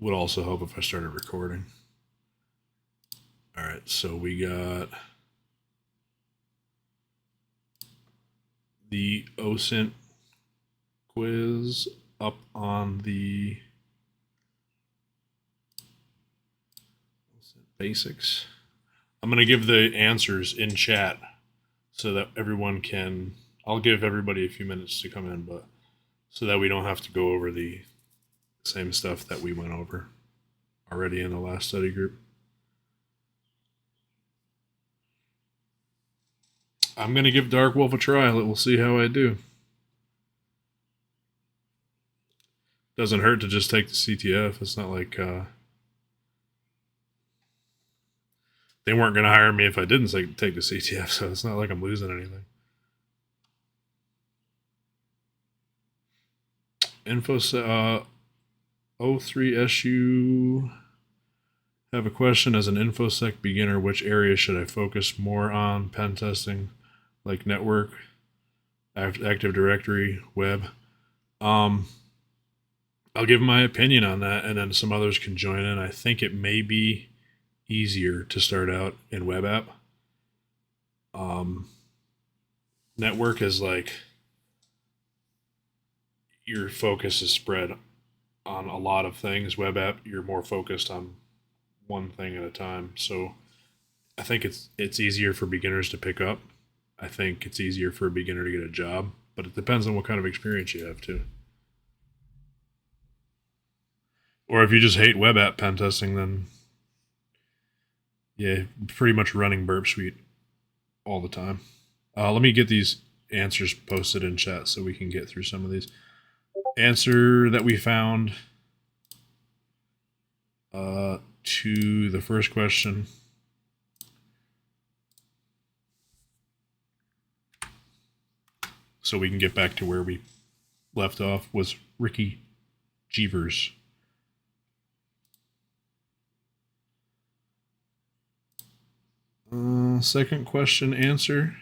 would also help if I started recording. All right, so we got the OSINT quiz up on the basics. I'm going to give the answers in chat so that everyone can, I'll give everybody a few minutes to come in, but so that we don't have to go over the same stuff that we went over already in the last study group. I'm going to give Dark Wolf a try. We'll see how I do. Doesn't hurt to just take the CTF. It's not like they weren't going to hire me if I didn't take the CTF, so it's not like I'm losing anything. Info 03SU have a question. As an InfoSec beginner, which area should I focus more on pen testing, like network, Active Directory, web? I'll give my opinion on that, and then some others can join in. I think it may be easier to start out in web app. Network is like your focus is spread on a lot of things. Web app, you're more focused on one thing at a time. So I think it's easier for beginners to pick up. I think it's easier for a beginner to get a job, but it depends on what kind of experience you have too. Or if you just hate web app pen testing, then yeah, pretty much running Burp Suite all the time. Let me get these answers posted in chat so we can get through some of these. Answer that we found to the first question. So we can get back to where we left off was Ricky Jeevers. Second question answer.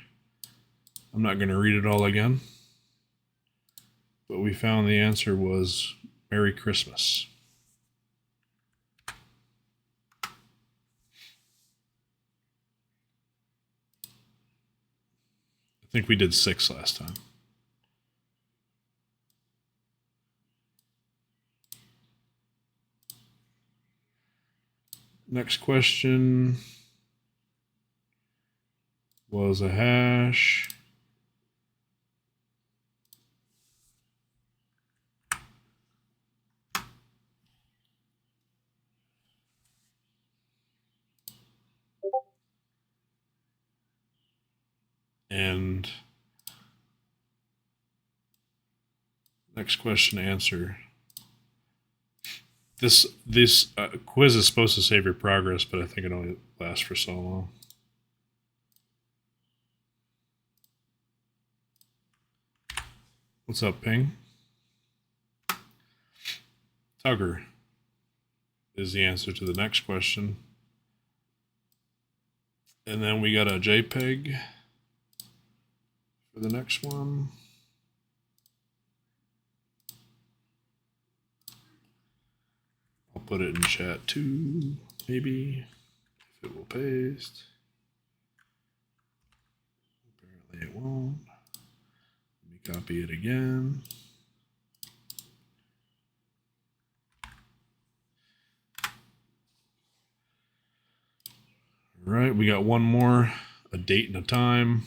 I'm not going to read it all again. But we found the answer was Merry Christmas. I think we did 6 last time. Next question was a hash. And next question answer. This quiz is supposed to save your progress, but I think it only lasts for so long. What's up, Ping? Tugger is the answer to the next question. And then we got a JPEG for the next one. I'll put it in chat too, maybe, if it will paste. Apparently it won't. Let me copy it again. All right, we got one more, a date and a time.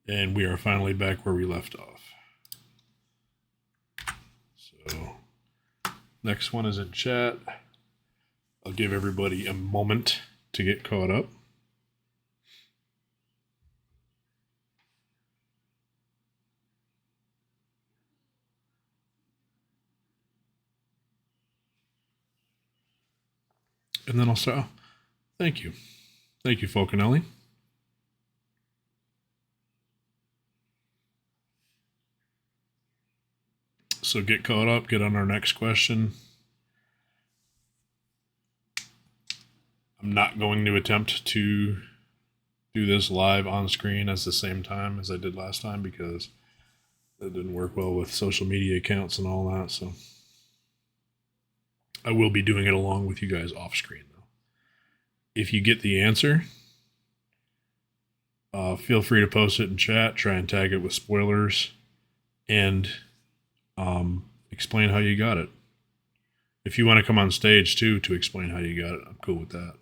And we are finally back where we left off. So, next one is in chat. I'll give everybody a moment to get caught up. And then I'll start. Thank you. Thank you, Falconelli. So get caught up, get on our next question. I'm not going to attempt to do this live on screen at the same time as I did last time because that didn't work well with social media accounts and all that. So I will be doing it along with you guys off screen though. If you get the answer, feel free to post it in chat. Try and tag it with spoilers, and explain how you got it. If you want to come on stage too to explain how you got it, I'm cool with that.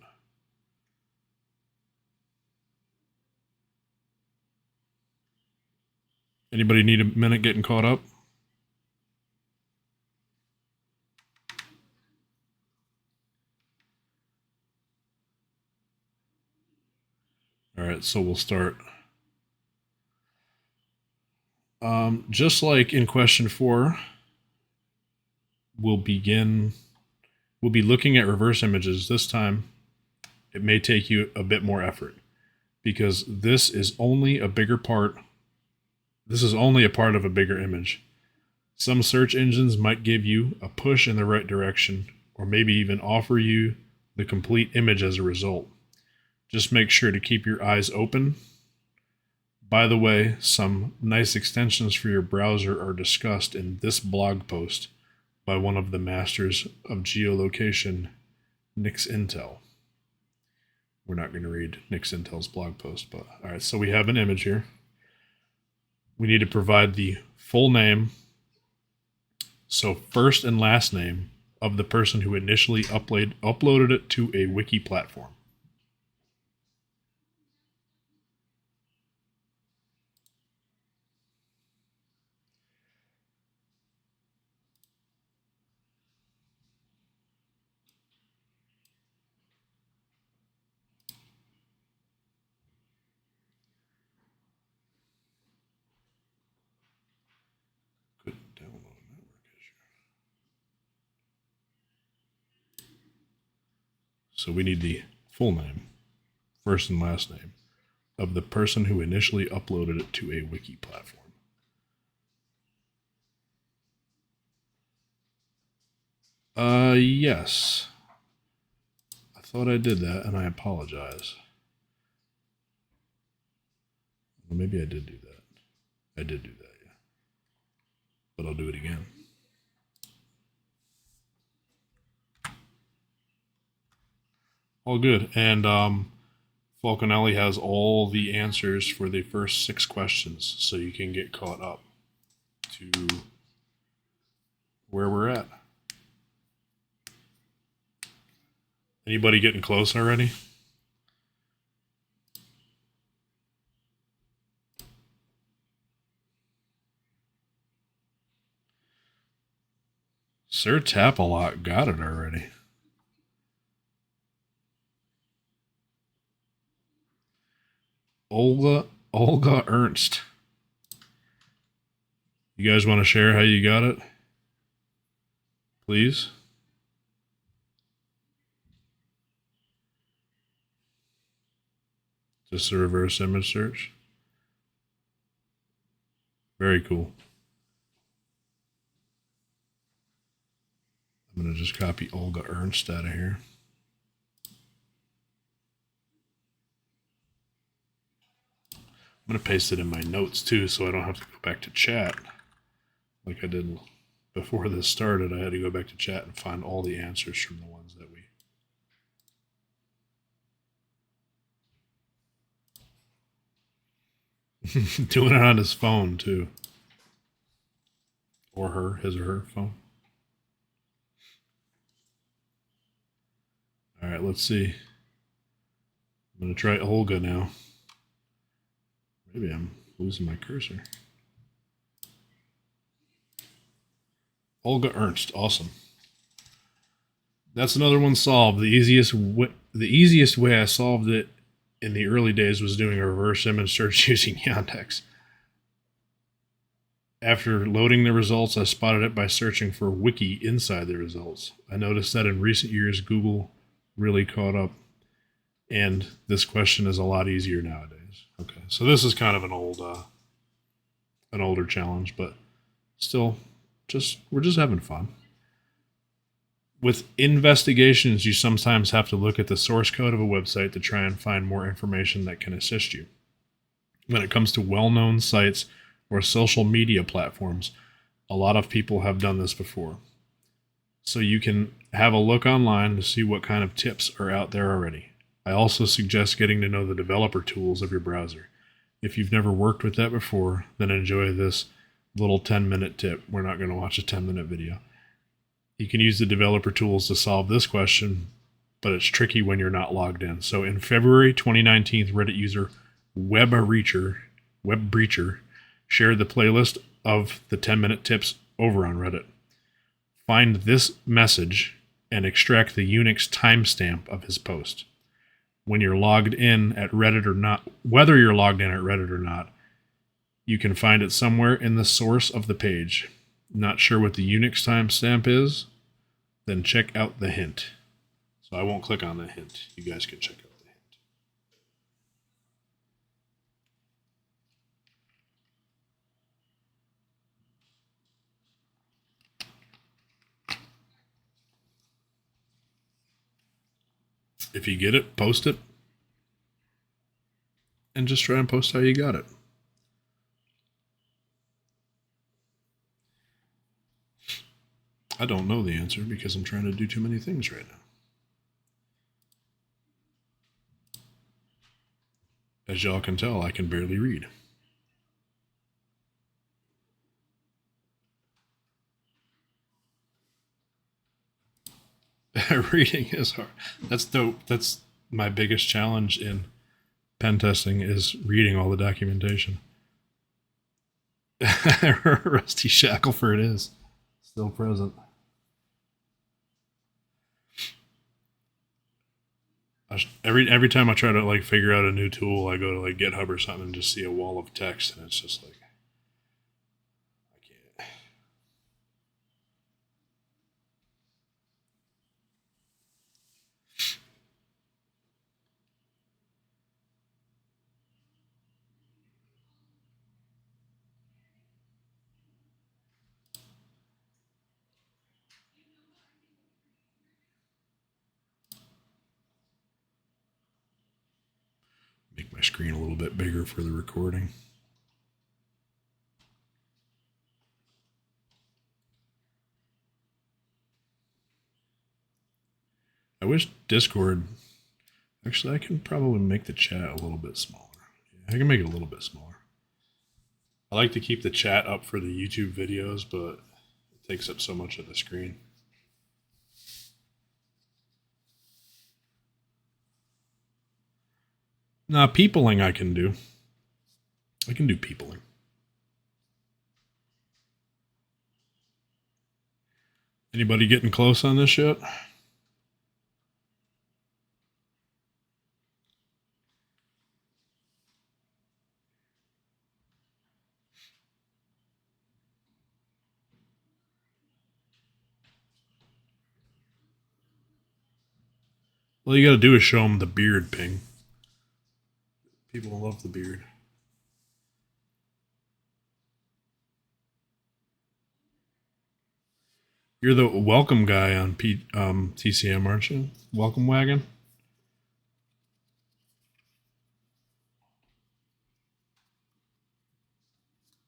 Anybody need a minute getting caught up? All right, so we'll start. Just like in question 4, we'll be looking at reverse images. This time, it may take you a bit more effort because this is only a part of a bigger image. Some search engines might give you a push in the right direction, or maybe even offer you the complete image as a result. Just make sure to keep your eyes open. By the way, some nice extensions for your browser are discussed in this blog post by one of the masters of geolocation, Nix-Intel. We're not going to read Nix-Intel's blog post, but all right, so we have an image here. We need to provide the full name, so first and last name, of the person who initially uploaded it to a wiki platform. Couldn't download a network issue. So we need the full name, first and last name, of the person who initially uploaded it to a wiki platform. Yes. I thought I did that, and I apologize. Well, maybe I did do that. I did do that, yeah. But I'll do it again. All good. And Falconelli has all the answers for the first 6 questions, so you can get caught up to where we're at. Anybody getting close already? Sir Tap-A-Lot got it already. Olga Ernst. You guys want to share how you got it? Please? Just a reverse image search. Very cool. I'm going to just copy Olga Ernst out of here. I'm going to paste it in my notes too, so I don't have to go back to chat like I did before this started. I had to go back to chat and find all the answers from the ones that we... Doing it on his phone too. Or her, his or her phone. All right, let's see. I'm going to try Olga now. Maybe I'm losing my cursor. Olga Ernst, awesome. That's another one solved. The easiest way I solved it in the early days was doing a reverse image search using Yandex. After loading the results, I spotted it by searching for wiki inside the results. I noticed that in recent years, Google really caught up, and this question is a lot easier nowadays. Okay, so this is kind of an older challenge, but still, we're just having fun. With investigations, you sometimes have to look at the source code of a website to try and find more information that can assist you. When it comes to well-known sites or social media platforms, a lot of people have done this before. So you can have a look online to see what kind of tips are out there already. I also suggest getting to know the developer tools of your browser. If you've never worked with that before, then enjoy this little 10-minute tip. We're not going to watch a 10-minute video. You can use the developer tools to solve this question, but it's tricky when you're not logged in. So in February 2019, Reddit user WebBreacher shared the playlist of the 10-minute tips over on Reddit. Find this message and extract the Unix timestamp of his post. When you're logged in at Reddit or not, whether you're logged in at Reddit or not, you can find it somewhere in the source of the page. Not sure what the Unix timestamp is? Then check out the hint. So I won't click on the hint. You guys can check out the hint. If you get it, post it. And just try and post how you got it. I don't know the answer because I'm trying to do too many things right now. As y'all can tell, I can barely read. Reading is hard. That's dope. That's my biggest challenge in pen testing is reading all the documentation. Rusty Shackelford is still present. Every time I try to like figure out a new tool, I go to like GitHub or something and just see a wall of text, and it's just like I can't. Make my screen a little bit bigger for the recording. I wish Discord. Actually, I can probably make the chat a little bit smaller. Yeah, I can make it a little bit smaller. I like to keep the chat up for the YouTube videos, but it takes up so much of the screen. Nah, peopling I can do. I can do peopling. Anybody getting close on this yet? All you gotta do is show them the beard ping. People love the beard. You're the welcome guy on TCM, aren't you? Welcome wagon.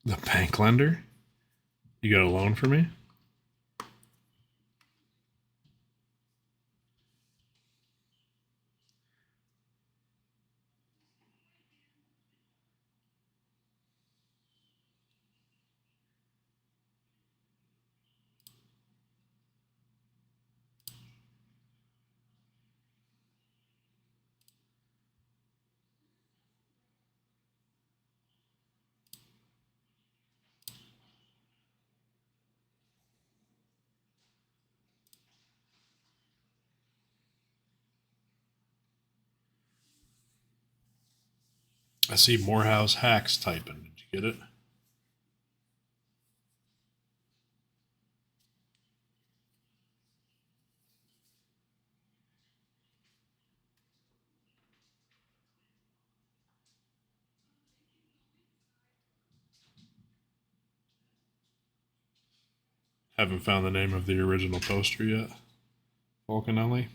The bank lender. You got a loan for me? I see Morehouse Hacks typing. Did you get it? Haven't found the name of the original poster yet. Falconelli.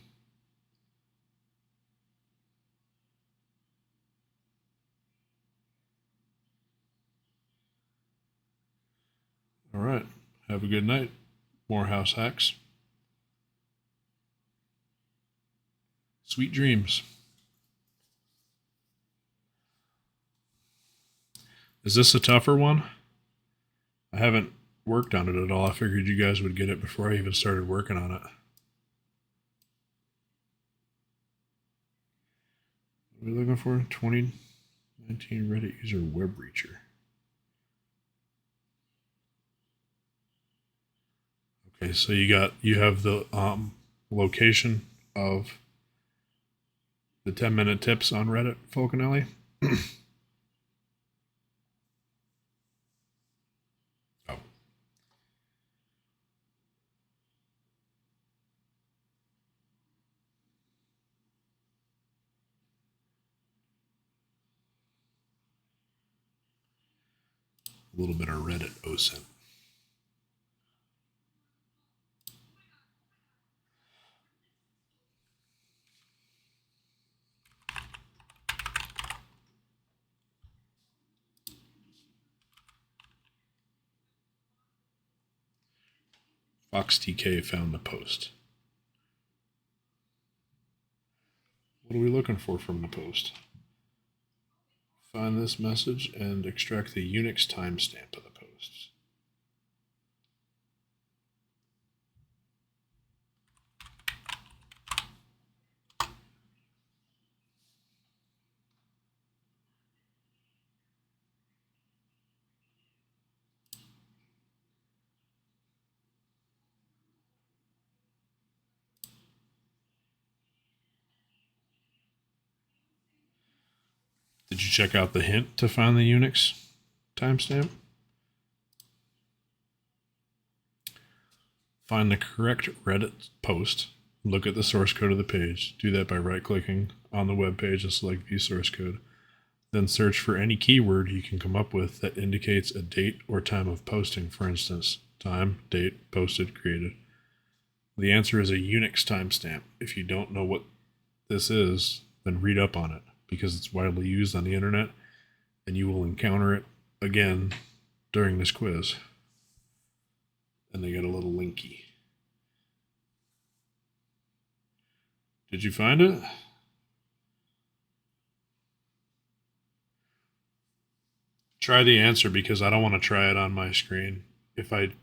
All right. Have a good night. More house hacks. Sweet dreams. Is this a tougher one? I haven't worked on it at all. I figured you guys would get it before I even started working on it. What are we looking for? 2019 Reddit user web breacher. Okay, so you have the location of the 10-minute tips on Reddit, Falconelli. Oh, a little bit of Reddit OSINT. FoxTK found the post. What are we looking for from the post? Find this message and extract the Unix timestamp of the post. Did you check out the hint to find the Unix timestamp? Find the correct Reddit post, look at the source code of the page. Do that by right-clicking on the web page and select View Source Code. Then search for any keyword you can come up with that indicates a date or time of posting, for instance, time, date, posted, created. The answer is a Unix timestamp. If you don't know what this is, then read up on it because it's widely used on the internet and you will encounter it again during this quiz. And they got a little linky. Did you find it? Try the answer because I don't want to try it on my screen. If I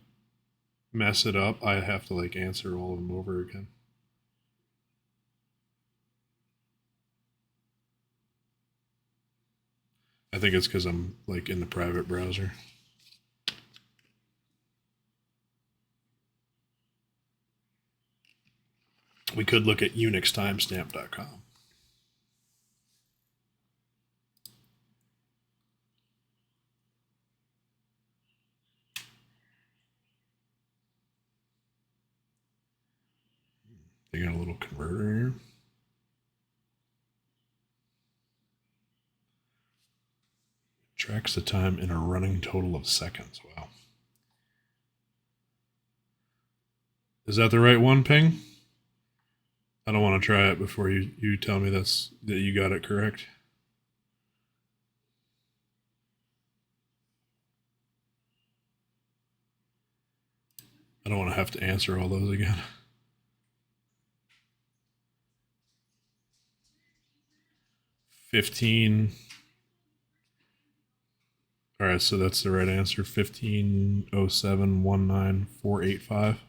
mess it up, I have to like answer all of them over again. I think it's because I'm like in the private browser. We could look at unixtimestamp.com. They got a little converter here. Tracks the time in a running total of seconds. Wow. Is that the right one, Ping? I don't want to try it before you tell me that you got it correct. I don't want to have to answer all those again. 15. All right, so that's the right answer. 150719,485.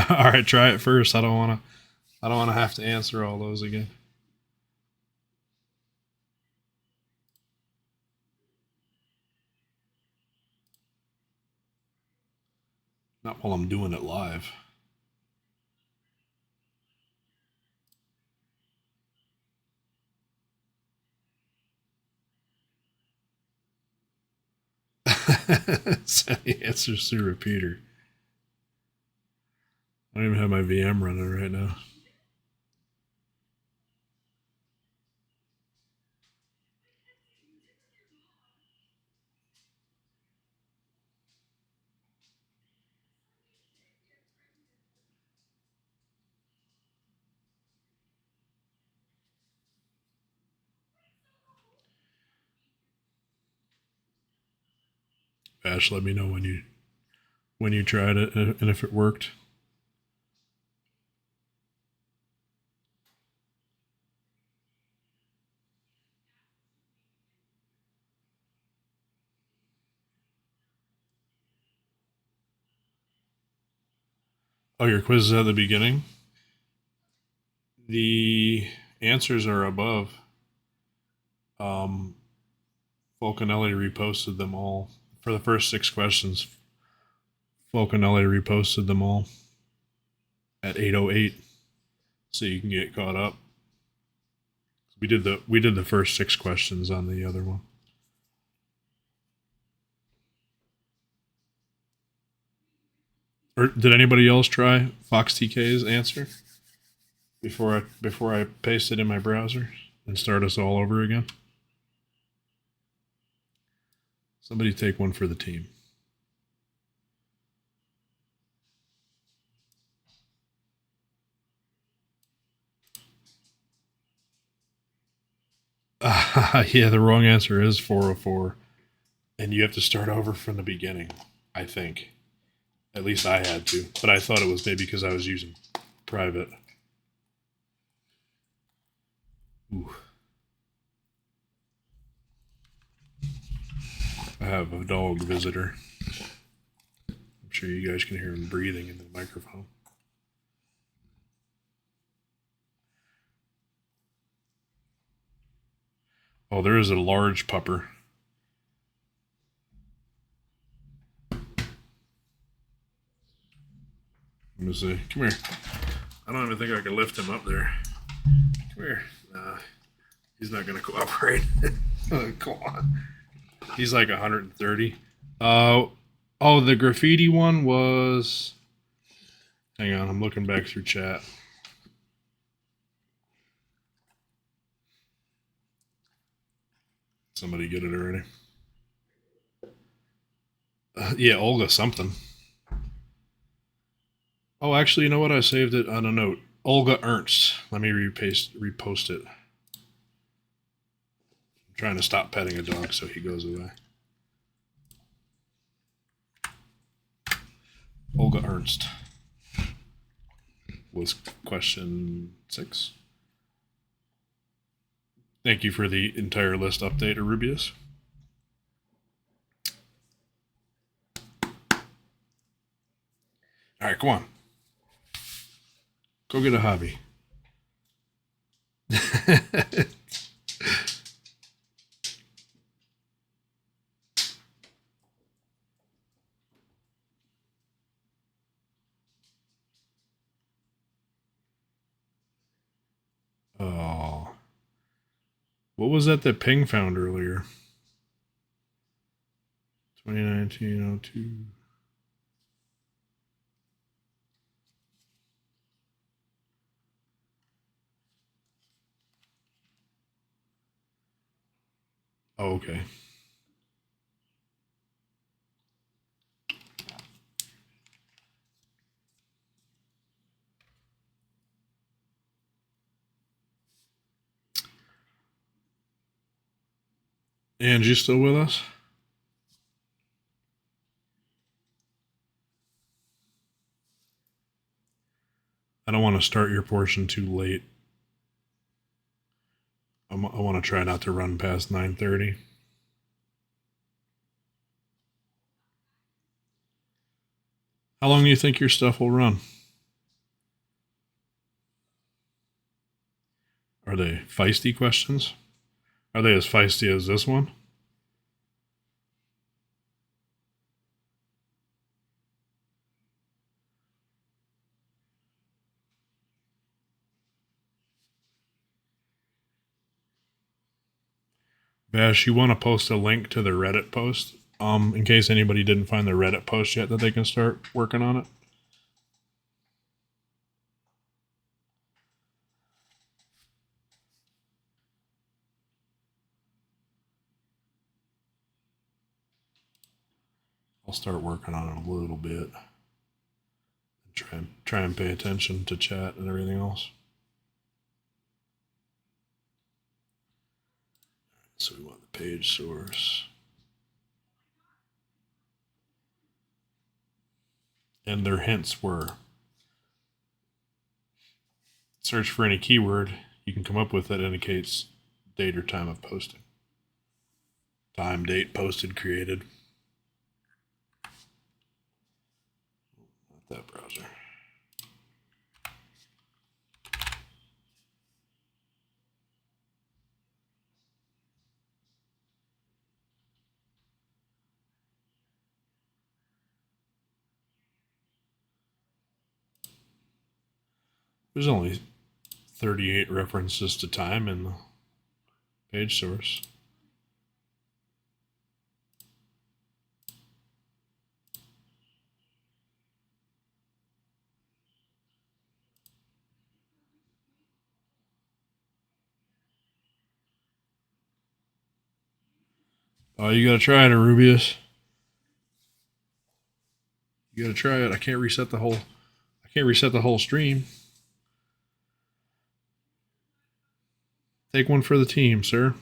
All right, try it first. I don't want to have to answer all those again. Not while I'm doing it live. Send the answers through repeater. I don't even have my VM running right now. Ash, let me know when you tried it and if it worked. Oh, your quiz is at the beginning? The answers are above. Falconelli reposted them all. For the first 6 questions, Falconelli reposted them all at 8:08, so you can get caught up. We did the first 6 questions on the other one. Or did anybody else try FoxTK's answer before I paste it in my browser and start us all over again? Somebody take one for the team. Yeah, the wrong answer is 404, and you have to start over from the beginning. I think, at least I had to, but I thought it was maybe because I was using private. Ooh. I have a dog visitor. I'm sure you guys can hear him breathing in the microphone. Oh, there is a large pupper. Let me see. Come here. I don't even think I can lift him up there. Come here. Nah, he's not going to cooperate. Come on. He's like 130. Oh, the graffiti one was. Hang on, I'm looking back through chat. Somebody get it already. Yeah, Olga something. Oh, actually, you know what? I saved it on a note. Olga Ernst. Let me repost it. I'm trying to stop petting a dog so he goes away. Olga Ernst was question 6. Thank you for the entire list update, Arubius. All right, come on. Go get a hobby. Oh. What was that Ping found earlier? 2019-02. Oh, okay. Angie still with us? I don't want to start your portion too late. I want to try not to run past 9:30. How long do you think your stuff will run? Are they feisty questions? Are they as feisty as this one? Vash, you want to post a link to the Reddit post? In case anybody didn't find the Reddit post yet, that they can start working on it. I'll start working on it a little bit. Try and pay attention to chat and everything else. So we want the page source. And their hints were search for any keyword you can come up with that indicates date or time of posting. Time, date, posted, created. Not that browser. There's only 38 references to time in the page source. Oh, you gotta try it, Arubius. You gotta try it. I can't reset the whole stream. Take one for the team, sir.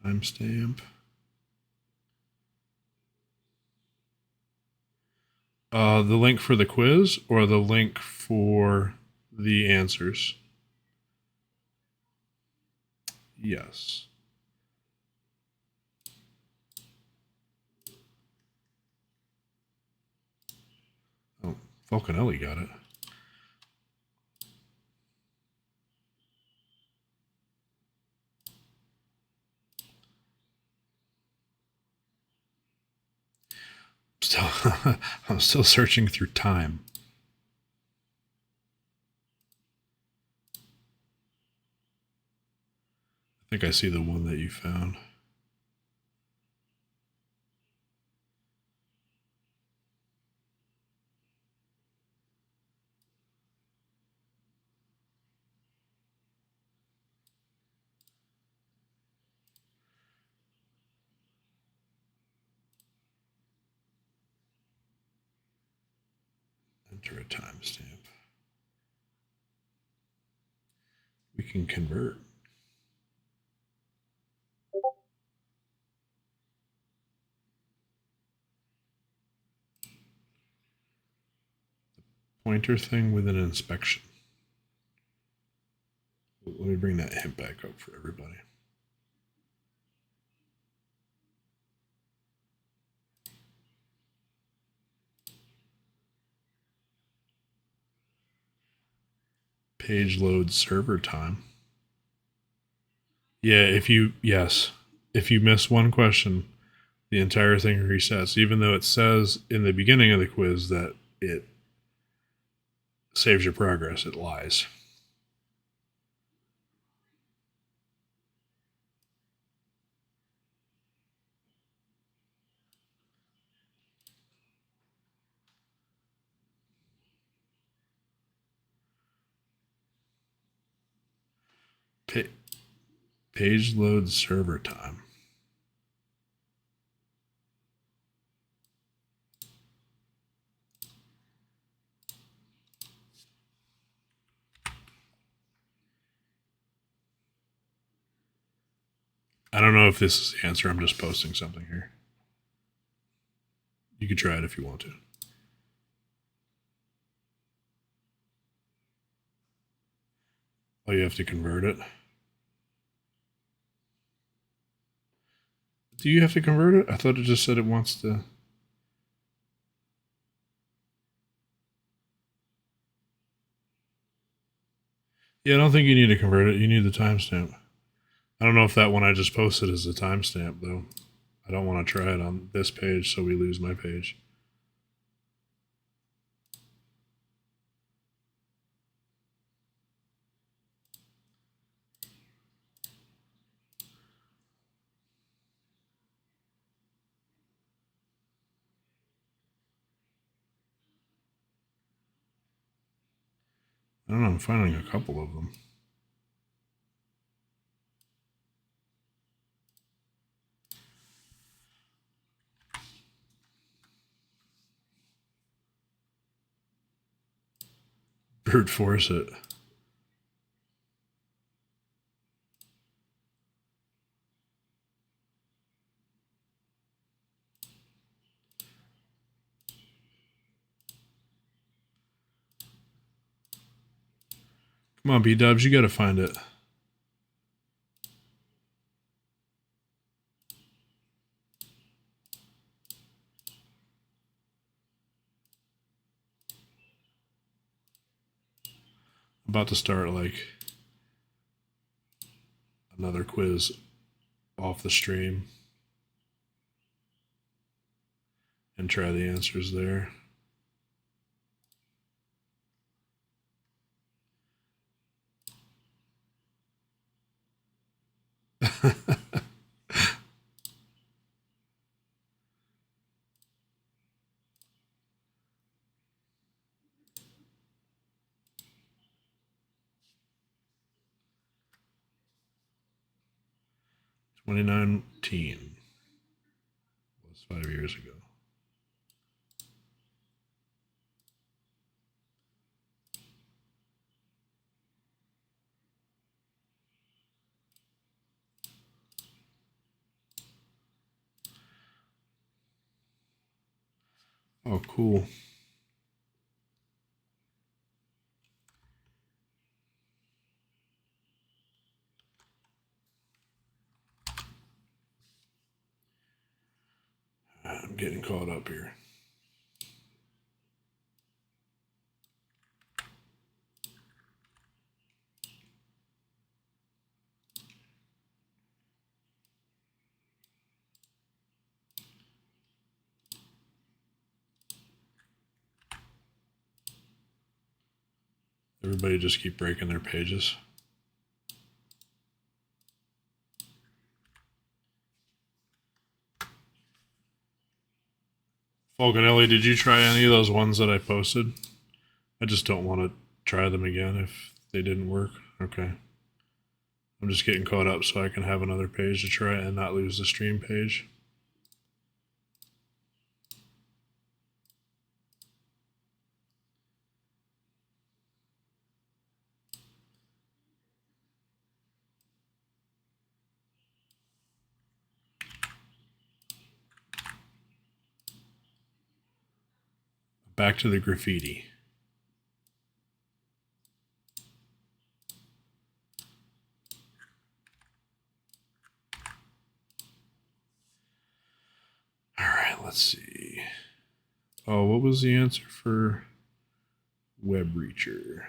Timestamp. The link for the quiz or the link for the answers? Yes. Oh, Falconelli got it. I'm still searching through time. I think I see the one that you found. Enter a timestamp. We can convert. Pointer thing with an inspection. Let me bring that hint back up for everybody. Page load server time. Yeah, if you miss one question, the entire thing resets, even though it says in the beginning of the quiz that it saves your progress. It lies. Page load server time. I don't know if this is the answer. I'm just posting something here. You can try it if you want to. Oh, you have to convert it? Do you have to convert it? I thought it just said it wants to. Yeah, I don't think you need to convert it. You need the timestamp. I don't know if that one I just posted is a timestamp, though. I don't want to try it on this page so we lose my page. I don't know. I'm finding a couple of them. Brute force it. Come on, B-dubs, you gotta find it. About to start like another quiz off the stream and try the answers there. (2019) was 5 years ago. Oh, cool. I'm getting caught up here. Everybody just keep breaking their pages. Falconelli, did you try any of those ones that I posted? I just don't want to try them again if they didn't work. Okay. I'm just getting caught up so I can have another page to try and not lose the stream page. Back to the graffiti. All right, let's see. Oh, what was the answer for web reacher?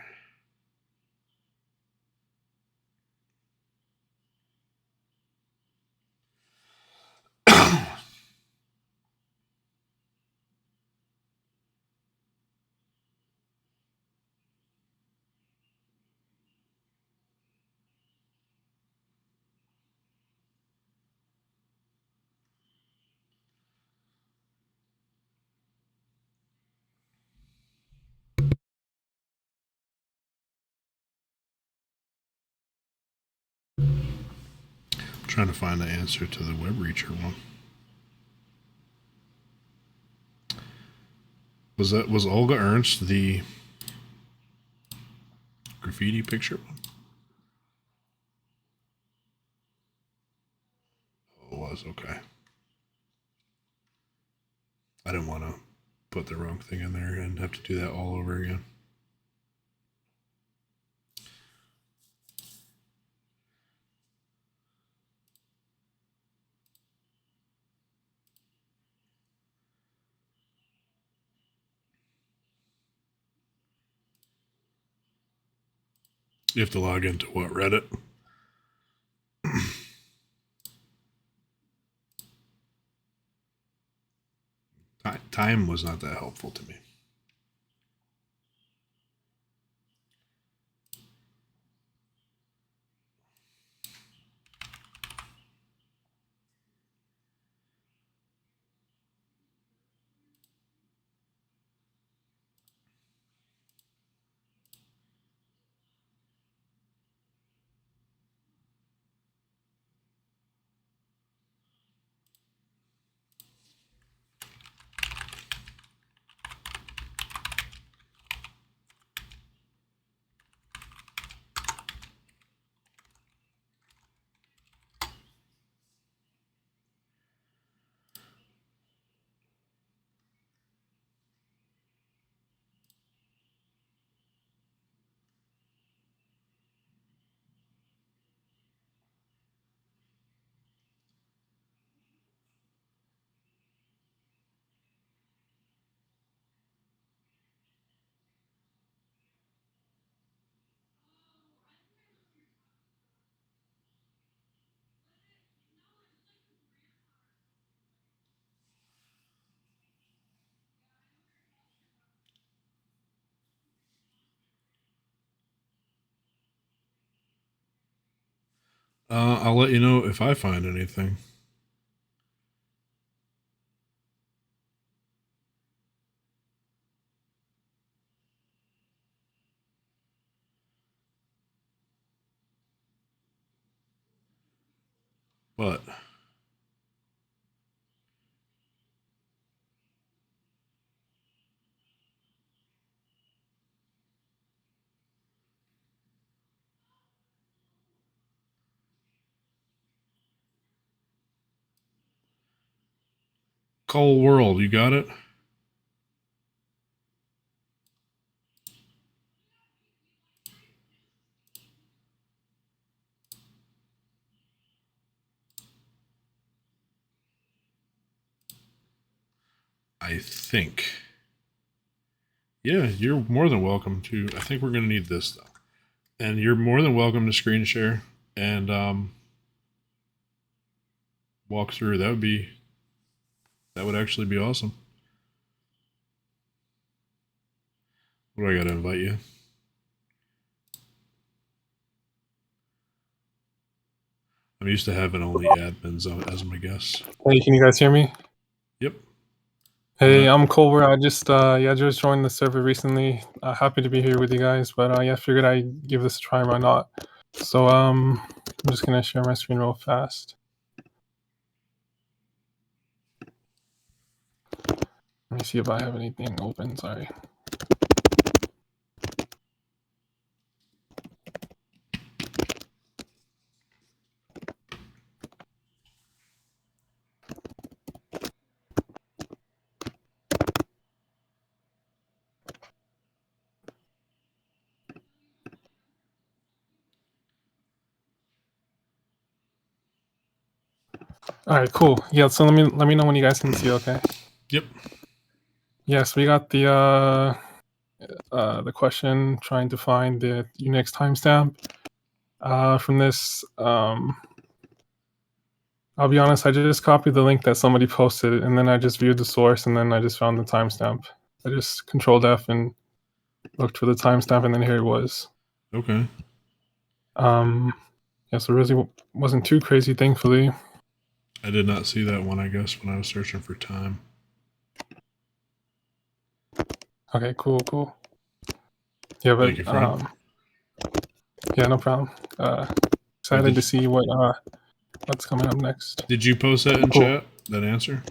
I'm trying to find the answer to the web reacher one. Was Olga Ernst the graffiti picture one? Oh, it was, okay. I didn't want to put the wrong thing in there and have to do that all over again. You have to log into what, Reddit? Time was not that helpful to me. I'll let you know if I find anything. But Cold World, you got it? I think. Yeah, you're more than welcome to. I think we're going to need this, though. And you're more than welcome to screen share and walk through. That would actually be awesome. What do I got to invite you? I'm used to having only admins as my guests. Hey, can you guys hear me? Yep. Hey, I'm Culver. I just just joined the server recently. Happy to be here with you guys, but yeah, figured I'd give this a try. Why not? So I'm just gonna share my screen real fast. Let me see if I have anything open. Sorry. All right, cool. Yeah, so let me know when you guys can see. Okay. Yep. Yes, we got the question trying to find the Unix timestamp. From this, I'll be honest, I just copied the link that somebody posted, and then I just viewed the source, and then I just found the timestamp. I just Control F and looked for the timestamp, and then here it was. Okay. Yeah, so it really wasn't too crazy, thankfully. I did not see that one, I guess, when I was searching for time. Okay, cool. Yeah, but Thank you, friend. yeah, no problem. Excited to see what's coming up next. Did you post that in chat? That answer?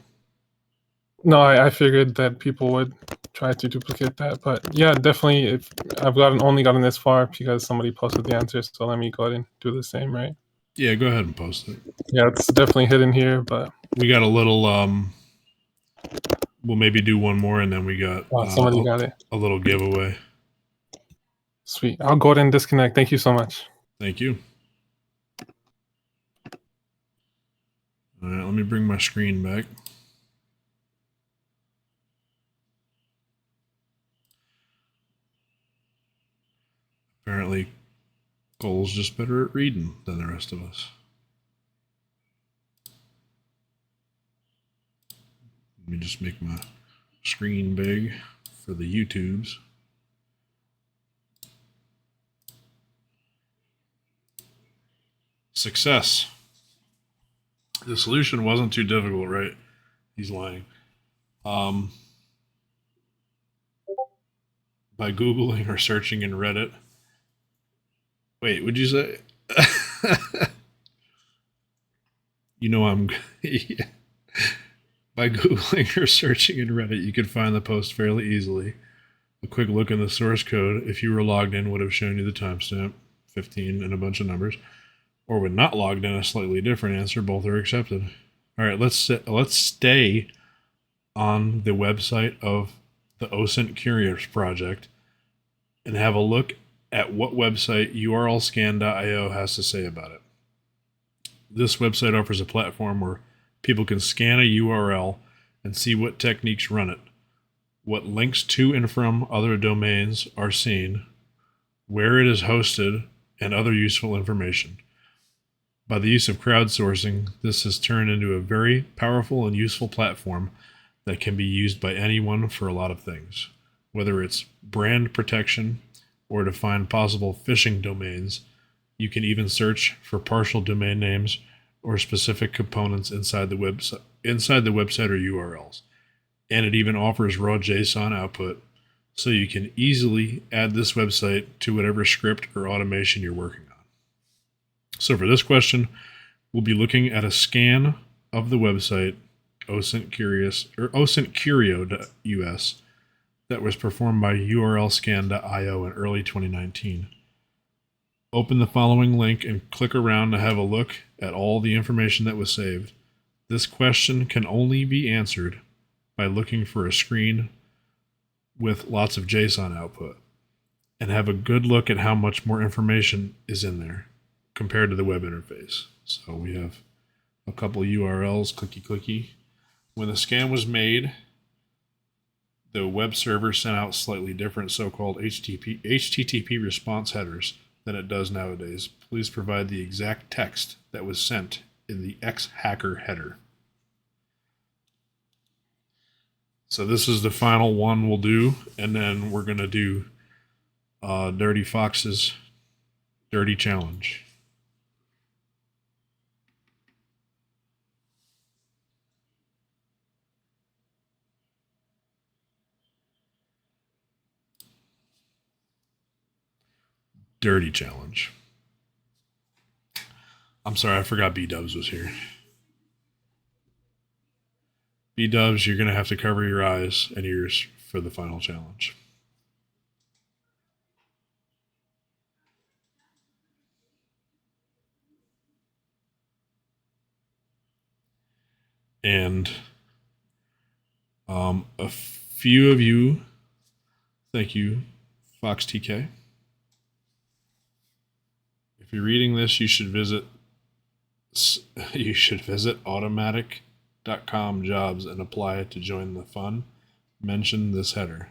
No, I figured that people would try to duplicate that, but yeah, definitely. If I've only gotten this far because somebody posted the answers, so let me go ahead and do the same, right? Yeah, go ahead and post it. Yeah, it's definitely hidden here, but we got a little. We'll maybe do one more, and then we got somebody got it. A little giveaway. Sweet. I'll go ahead and disconnect. Thank you so much. Thank you. All right, let me bring my screen back. Apparently, Cole's just better at reading than the rest of us. Let me just make my screen big for the YouTubes. Success. The solution wasn't too difficult, right? He's lying. By Googling or searching in Reddit. Wait, would you say? You know I'm. Yeah. By Googling or searching in Reddit, you could find the post fairly easily. A quick look in the source code, if you were logged in, would have shown you the timestamp, 15 and a bunch of numbers. Or when not logged in, a slightly different answer. Both are accepted. All right, let's stay on the website of the OSINT Curious project and have a look at what website urlscan.io has to say about it. This website offers a platform where people can scan a URL and see what techniques run it, what links to and from other domains are seen, where it is hosted, and other useful information. By the use of crowdsourcing, this has turned into a very powerful and useful platform that can be used by anyone for a lot of things, whether it's brand protection or to find possible phishing domains. You can even search for partial domain names or specific components inside the website or URLs. And it even offers raw JSON output, so you can easily add this website to whatever script or automation you're working on. So for this question, we'll be looking at a scan of the website OSINT that was performed by urlscan.io in early 2019. Open the following link and click around to have a look at all the information that was saved. This question can only be answered by looking for a screen with lots of JSON output and have a good look at how much more information is in there compared to the web interface. So we have a couple URLs, clicky. When the scan was made, the web server sent out slightly different so-called HTTP response headers than it does nowadays. Please provide the exact text that was sent in the X-Hacker header. So this is the final one we'll do, and then we're going to do Dirty Fox's Dirty Challenge. Dirty Challenge. I'm sorry, I forgot B-Dubs was here. B-Dubs, you're going to have to cover your eyes and ears for the final challenge. And a few of you, thank you, Fox TK. If you're reading this, you should visit automatic.com jobs and apply to join the fun. Mention this header.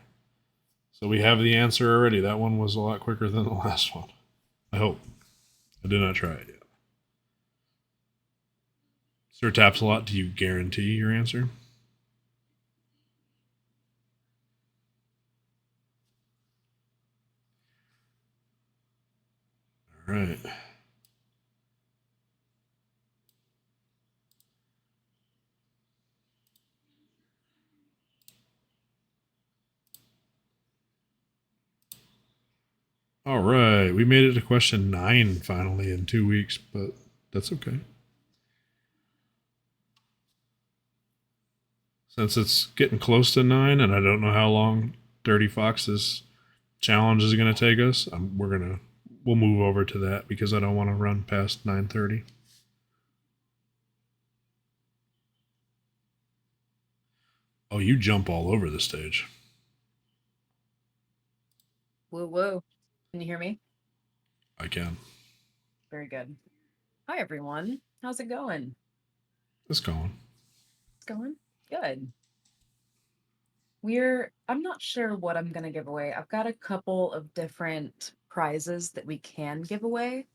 So we have the answer already. That one was a lot quicker than the last one. I hope. I did not try it yet. Sir Tapsalot, do you guarantee your answer? All right. All right. We made it to question 9 finally in 2 weeks, but that's okay. Since it's getting close to 9 and I don't know how long Dirty Fox's challenge is going to take us, we'll move over to that because I don't want to run past 9:30. Oh, you jump all over the stage. Woo woo. Can you hear me? I can. Very good. Hi everyone. How's it going? It's going. It's going good. I'm not sure what I'm gonna give away. I've got a couple of different prizes that we can give away.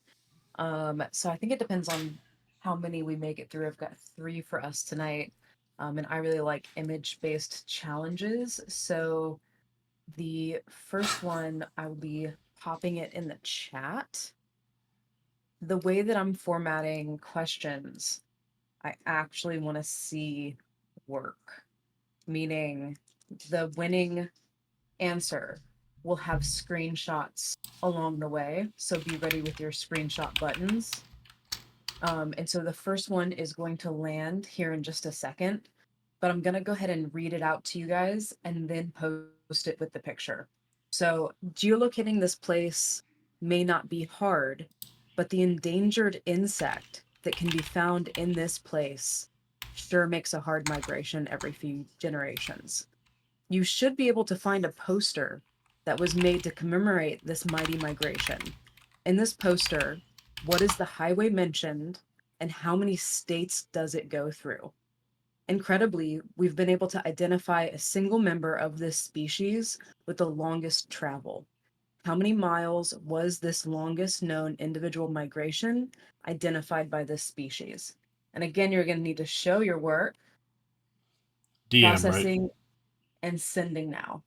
So I think it depends on how many we make it through. I've got 3 for us tonight. And I really like image-based challenges. So the first one, I will be popping it in the chat. The way that I'm formatting questions, I actually want to see work, meaning the winning answer will have screenshots along the way. So be ready with your screenshot buttons. And so the first one is going to land here in just a second, but I'm going to go ahead and read it out to you guys and then post it with the picture. So geolocating this place may not be hard, but the endangered insect that can be found in this place sure makes a hard migration every few generations. You should be able to find a poster that was made to commemorate this mighty migration. In this poster, what is the highway mentioned and how many states does it go through? Incredibly, we've been able to identify a single member of this species with the longest travel. How many miles was this longest known individual migration identified by this species? And again, you're going to need to show your work, DM, processing, right? and sending now.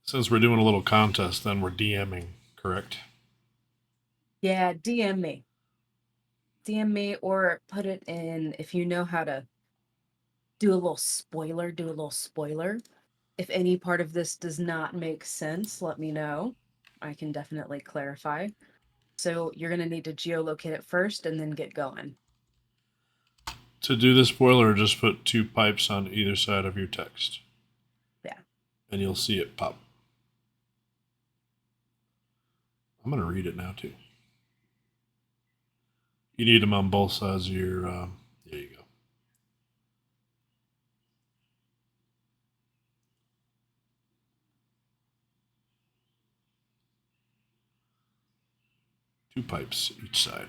Since we're doing a little contest, then we're DMing, correct? Yeah, DM me. DM me or put it in if you know how to do a little spoiler, do a little spoiler. If any part of this does not make sense, let me know. I can definitely clarify. So you're going to need to geolocate it first and then get going. To do the spoiler, just put 2 pipes on either side of your text. Yeah. And you'll see it pop. I'm going to read it now, too. You need them on both sides of your. There you go. Two pipes each side.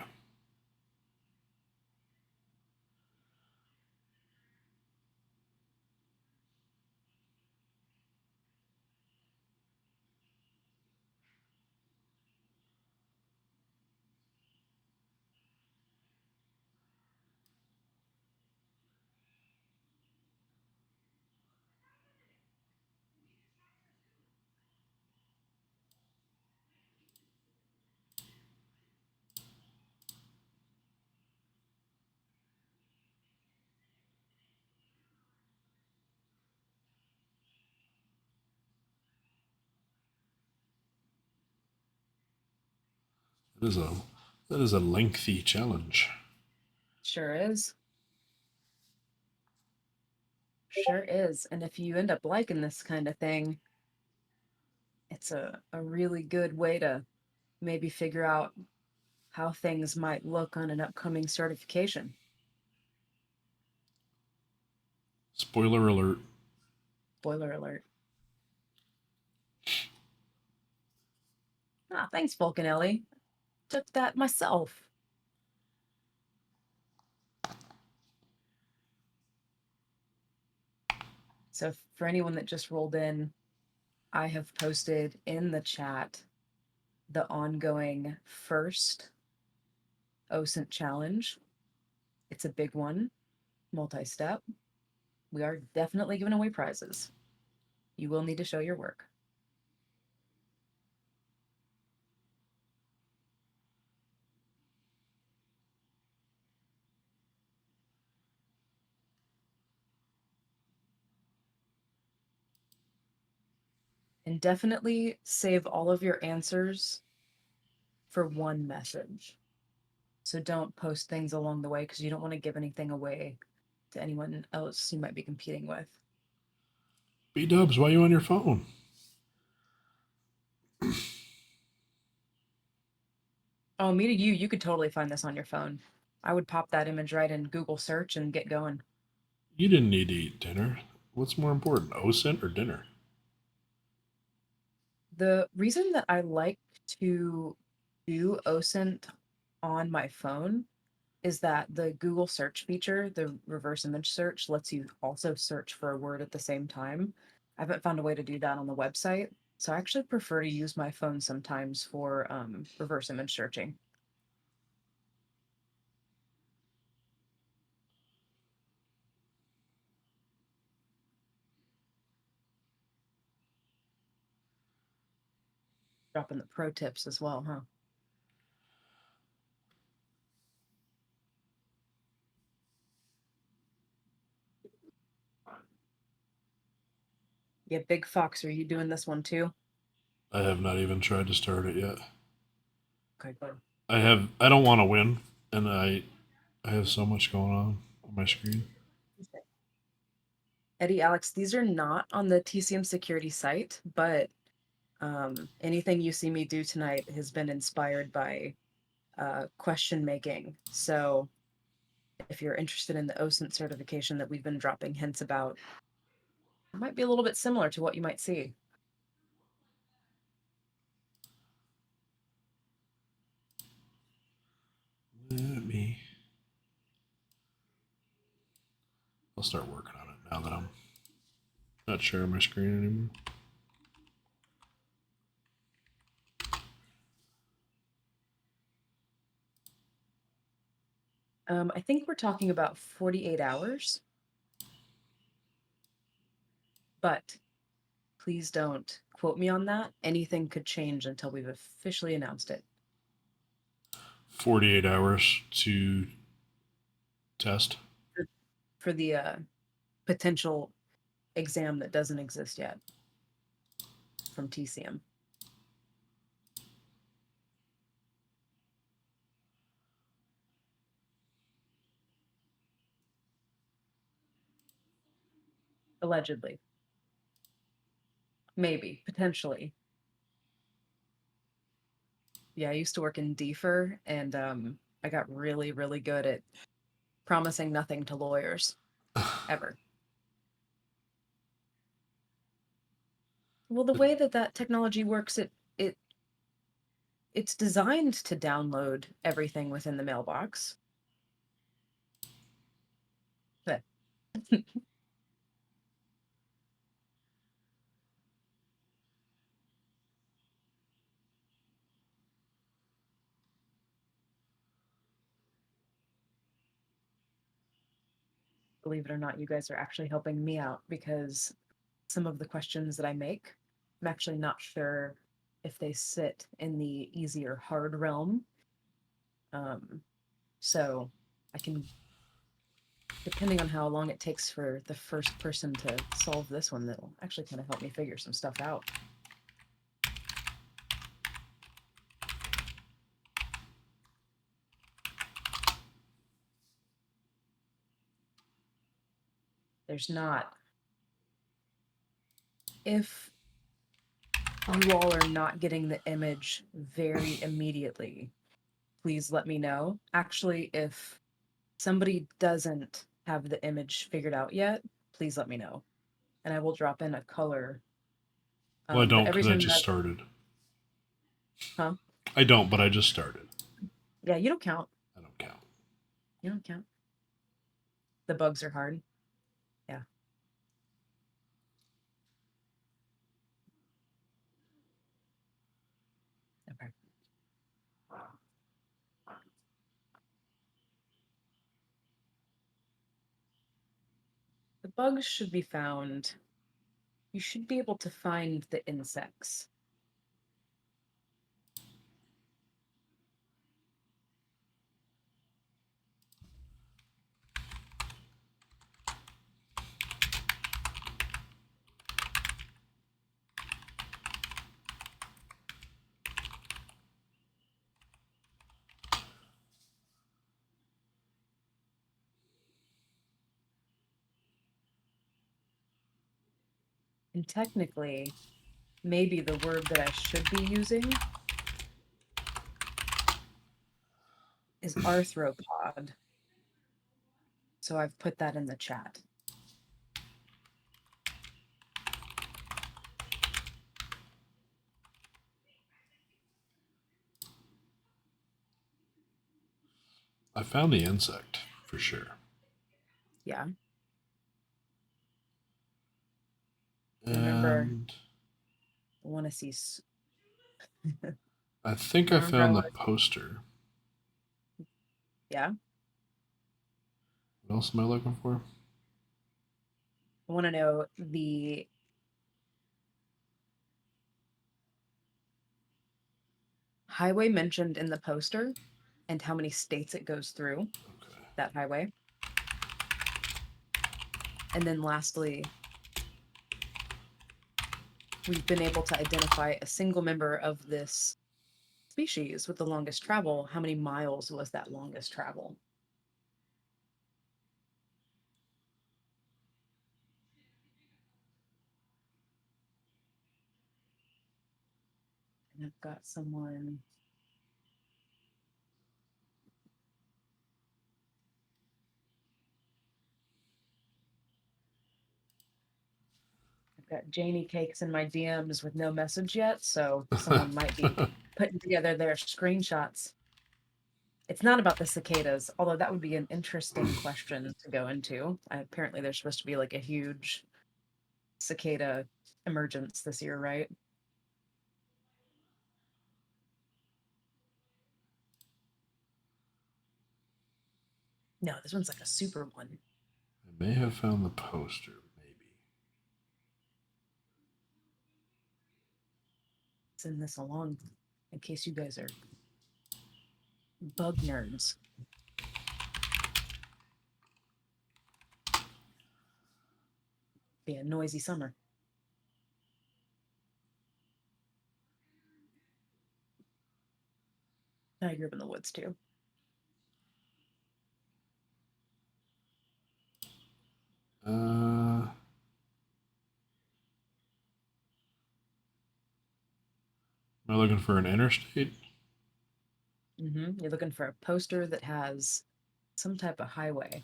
That is a lengthy challenge. Sure is. Sure is. And if you end up liking this kind of thing, it's a really good way to maybe figure out how things might look on an upcoming certification. Spoiler alert. Spoiler alert. Ah, thanks, Vulcanelli. Took that myself. So for anyone that just rolled in, I have posted in the chat the ongoing first OSINT challenge. It's a big one, multi-step. We are definitely giving away prizes. You will need to show your work. And definitely save all of your answers for one message. So don't post things along the way because you don't want to give anything away to anyone else you might be competing with. B-dubs, why are you on your phone? Oh, me to you, you could totally find this on your phone. I would pop that image right in Google search and get going. You didn't need to eat dinner. What's more important, OSINT or dinner? The reason that I like to do OSINT on my phone is that the Google search feature, the reverse image search, lets you also search for a word at the same time. I haven't found a way to do that on the website, so I actually prefer to use my phone sometimes for reverse image searching. Dropping the pro tips as well, huh? Yeah, Big Fox, are you doing this one too? I have not even tried to start it yet. Okay, good. I don't want to win, and I have so much going on my screen. Eddie, Alex, these are not on the TCM security site, but anything you see me do tonight has been inspired by question making. So if you're interested in the OSINT certification that we've been dropping hints about, it might be a little bit similar to what you might see. Let me. I'll start working on it now that I'm not sharing my screen anymore. I think we're talking about 48 hours, but please don't quote me on that. Anything could change until we've officially announced it. 48 hours to test. For the potential exam that doesn't exist yet from TCM. Allegedly. Maybe, potentially. Yeah, I used to work in DFER, and I got really, really good at promising nothing to lawyers, ever. Well, the way that technology works, it's designed to download everything within the mailbox. But believe it or not, you guys are actually helping me out, because some of the questions that I make, I'm actually not sure if they sit in the easy or hard realm. So I can, depending on how long it takes for the first person to solve this one, that'll actually kind of help me figure some stuff out. There's not. If you all are not getting the image very immediately, please let me know. Actually, if somebody doesn't have the image figured out yet, please let me know. And I will drop in a color. Well, I But don't every because I time just that, started. huh? I don't, but I just started. Yeah, you don't count. I don't count. You don't count. The bugs are hard. Yeah. Okay. The bugs should be found. You should be able to find the insects. And technically, maybe the word that I should be using is arthropod. So I've put that in the chat. I found the insect for sure. Yeah. Remember, And I want to see. I think I Remember, I found the want to. poster. Yeah. What else am I looking for? I want to know the highway mentioned in the poster and how many states it goes through, Okay. that highway. And then lastly, we've been able to identify a single member of this species with the longest travel. How many miles was that longest travel? And I've got someone. I've got Janie Cakes in my DMs with no message yet, so someone might be putting together their screenshots. It's not about the cicadas, although that would be an interesting question to go into. Apparently, there's supposed to be like a huge cicada emergence this year, right? No, this one's like a super one. I may have found the poster, maybe. send this along in case you guys are bug nerds. Be a noisy summer. I grew up in the woods too. Am I looking for an interstate? You're looking for a poster that has some type of highway.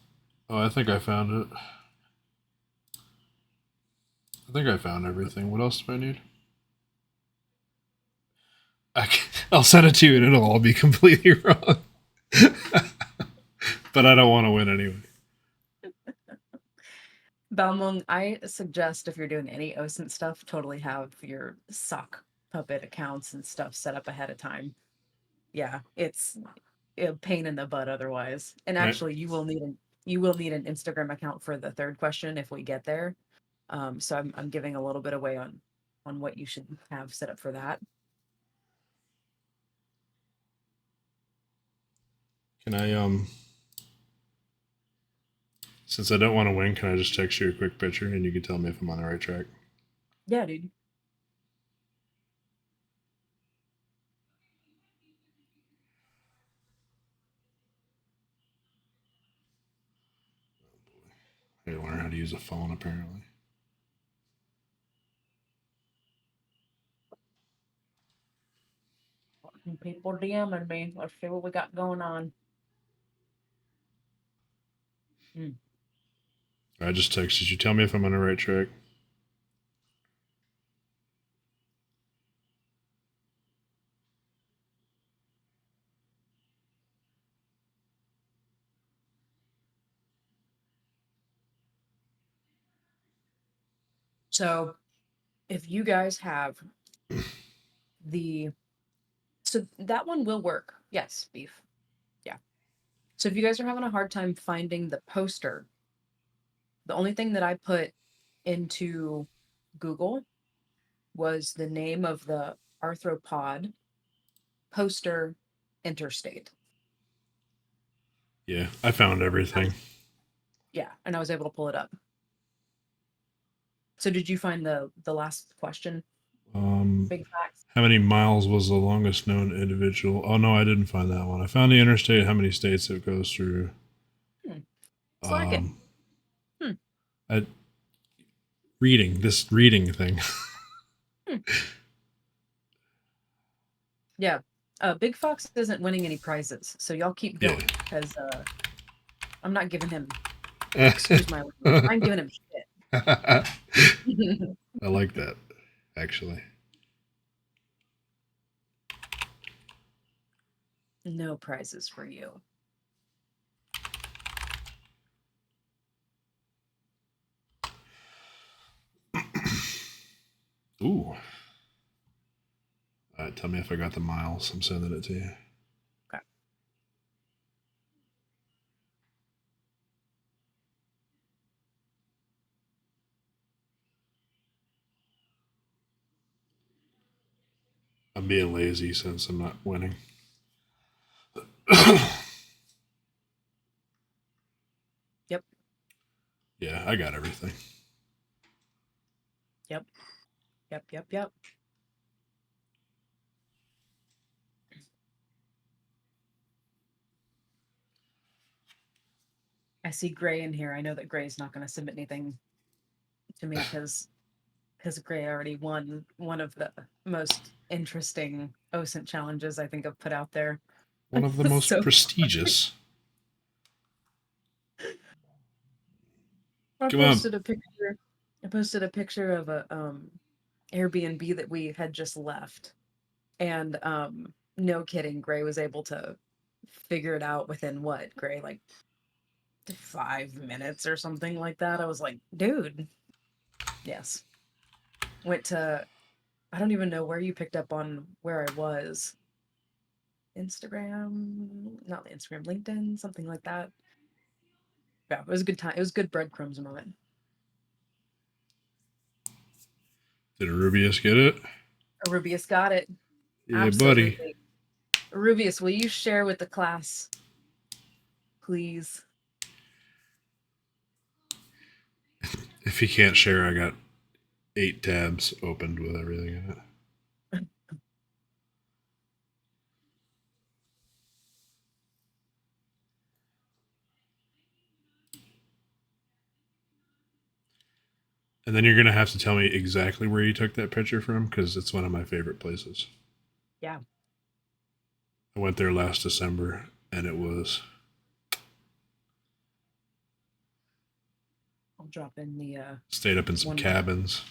Oh, I think I found it. I think I found everything. What else do I need? I'll send it to you and it'll all be completely wrong. But I don't want to win anyway. Balmung, I suggest if you're doing any OSINT stuff, totally have your sock puppet accounts and stuff set up ahead of time. Yeah, it's a pain in the butt otherwise. And Right. actually, you will need an Instagram account for the third question if we get there. So I'm giving a little bit away on what you should have set up for that. Can I since I don't want to win, can I just text you a quick picture and you can tell me if I'm on the right track? Yeah, dude. I gotta learn how to use a phone apparently. People DMing me. Let's see what we got going on. I just texted you. Tell me if I'm on the right track. So if you guys have so that one will work. Yes, beef. Yeah. So if you guys are having a hard time finding the poster, the only thing that I put into Google was the name of the arthropod poster interstate. Yeah, I found everything. Yeah, and I was able to pull it up. So did you find the last question? Big facts. How many miles was the longest known individual? Oh no, I didn't find that one. I found the interstate. How many states it goes through? Slacking. I, reading thing. Yeah. Big Fox isn't winning any prizes, so y'all keep Yeah. going because I'm not giving him. Excuse my language. I'm giving him shit. I like that, actually. No prizes for you. Ooh. Tell me if I got the miles. I'm sending it to you. Okay. I'm being lazy since I'm not winning. Yep. Yeah, I got everything. Yep. Yep. Yep. Yep. I see Gray in here. I know that Gray's not going to submit anything to me because Gray already won one of the most interesting OSINT challenges I think I've put out there. One of the most So prestigious. I Come on. posted a picture. I posted a picture of a Airbnb that we had just left, and no kidding, Gray was able to figure it out within what, Gray, like 5 minutes or something like that. I was like, dude, yes. Went to, I don't even know where you picked up on where I was. Instagram, not Instagram, LinkedIn, something like that. Yeah, it was a good time. It was good breadcrumbs moment. Did Rubius get it? Rubius got it. Yeah, buddy. Absolutely. Rubius, will you share with the class, please? If he can't share, I got 8 tabs opened with everything in it. And then you're going to have to tell me exactly where you took that picture from, because it's one of my favorite places. Yeah. I went there last December, and it was... I'll drop in the Stayed up in some one that cabins.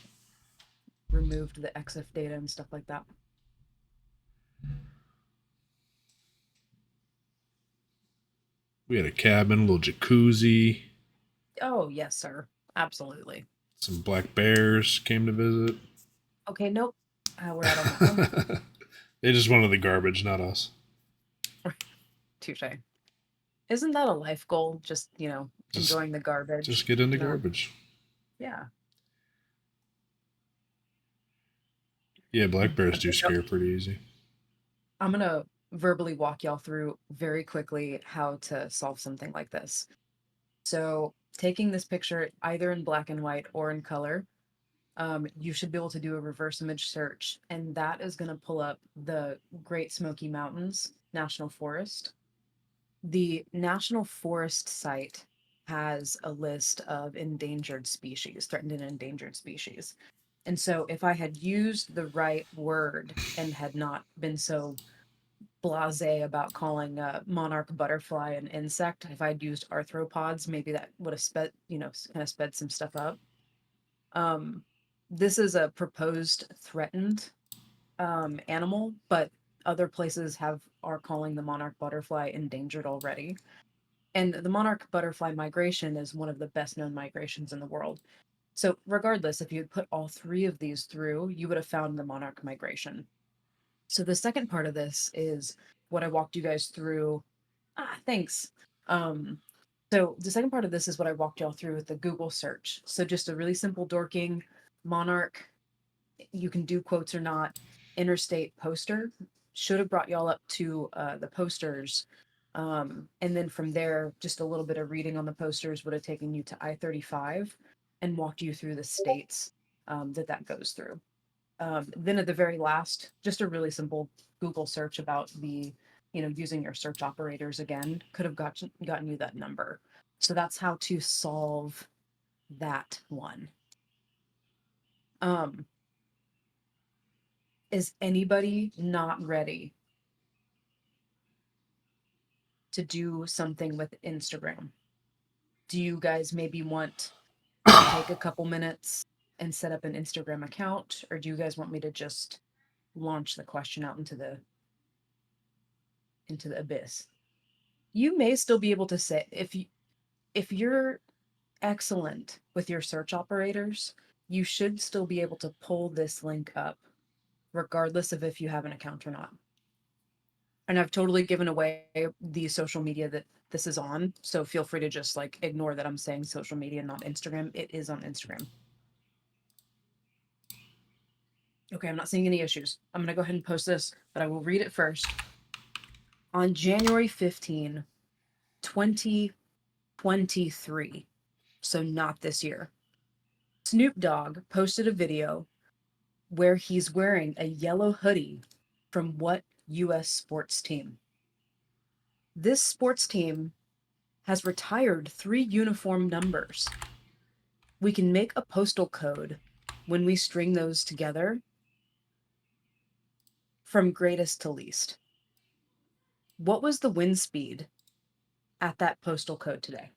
removed the EXIF data and stuff like that. We had a cabin, a little jacuzzi. Oh, yes, sir. Absolutely. Some black bears came to visit. Okay, nope. We're out on that one. They just wanted the garbage, not us. Touche. Isn't that a life goal? Just, enjoying the garbage. Just get into No. garbage. Yeah. Yeah, black bears do scare pretty easy. I'm going to verbally walk y'all through very quickly how to solve something like this. So, taking this picture either in black and white or in color, you should be able to do a reverse image search, and that is going to pull up the Great Smoky Mountains National Forest. The National Forest site has a list of endangered species, threatened and endangered species. And so if I had used the right word and had not been so blasé about calling a monarch butterfly an insect, if I'd used arthropods, maybe that would have sped, kind of sped some stuff up. This is a proposed threatened animal, but other places are calling the monarch butterfly endangered already. And the monarch butterfly migration is one of the best known migrations in the world. So regardless, if you had put all three of these through, you would have found the monarch migration. So the second part of this is what I walked you guys through. Thanks. So the second part of this is what I walked y'all through with the Google search. So just a really simple dorking monarch, you can do quotes or not, interstate poster should have brought y'all up to the posters. And then from there, just a little bit of reading on the posters would have taken you to I-35 and walked you through the states that goes through. Then at the very last, just a really simple Google search about using your search operators again could have gotten you that number. So that's how to solve that one. Is anybody not ready to do something with Instagram? Do you guys maybe want to take a couple minutes and set up an Instagram account, or do you guys want me to just launch the question out into the abyss? You may still be able to say, if you're excellent with your search operators, you should still be able to pull this link up regardless of if you have an account or not. And I've totally given away the social media that this is on, so feel free to just ignore that I'm saying social media, not Instagram. It is on Instagram. Okay, I'm not seeing any issues. I'm gonna go ahead and post this, but I will read it first. On January 15, 2023, so not this year, Snoop Dogg posted a video where he's wearing a yellow hoodie from what US sports team? This sports team has retired 3 uniform numbers. We can make a postal code when we string those together from greatest to least. What was the wind speed at that postal code today?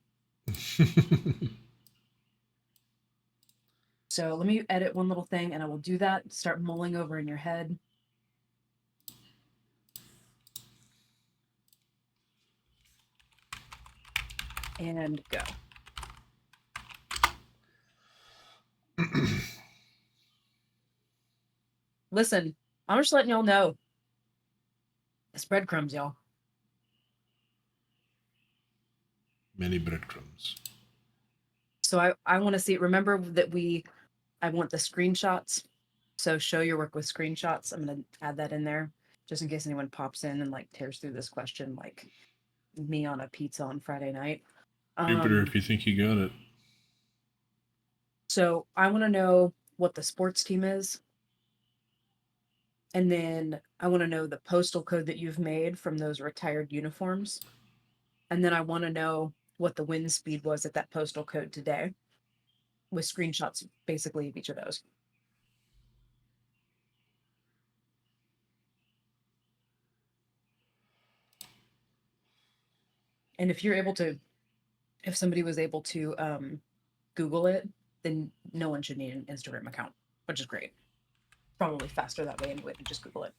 So let me edit one little thing and I will do that. Start mulling over in your head. And go. Listen, I'm just letting y'all know. It's breadcrumbs, y'all. Many breadcrumbs. So I want to see, remember that I want the screenshots So show your work with screenshots. I'm going to add that in there just in case anyone pops in and like tears through this question like me on a pizza on Friday night. Jupiter, if you think you got it. So I want to know what the sports team is. And then I want to know the postal code that you've made from those retired uniforms. And then I want to know what the wind speed was at that postal code today with screenshots basically of each of those. And if you're able to, if somebody was able to Google it, then no one should need an Instagram account, which is great. Probably faster that way anyway to just Google it.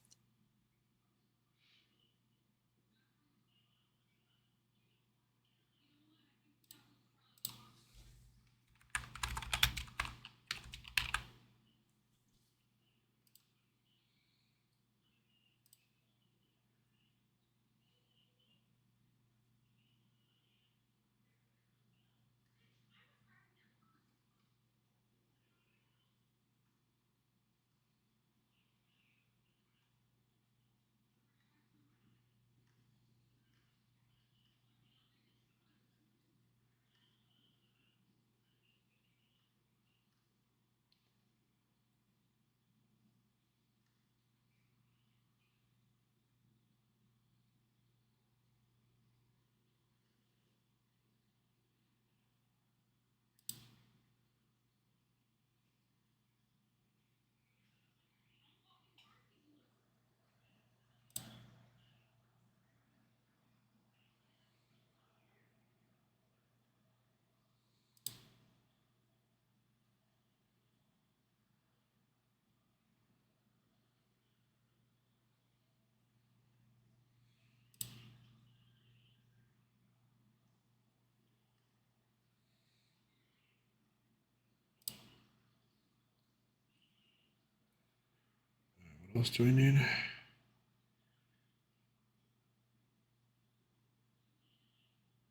What else do we need?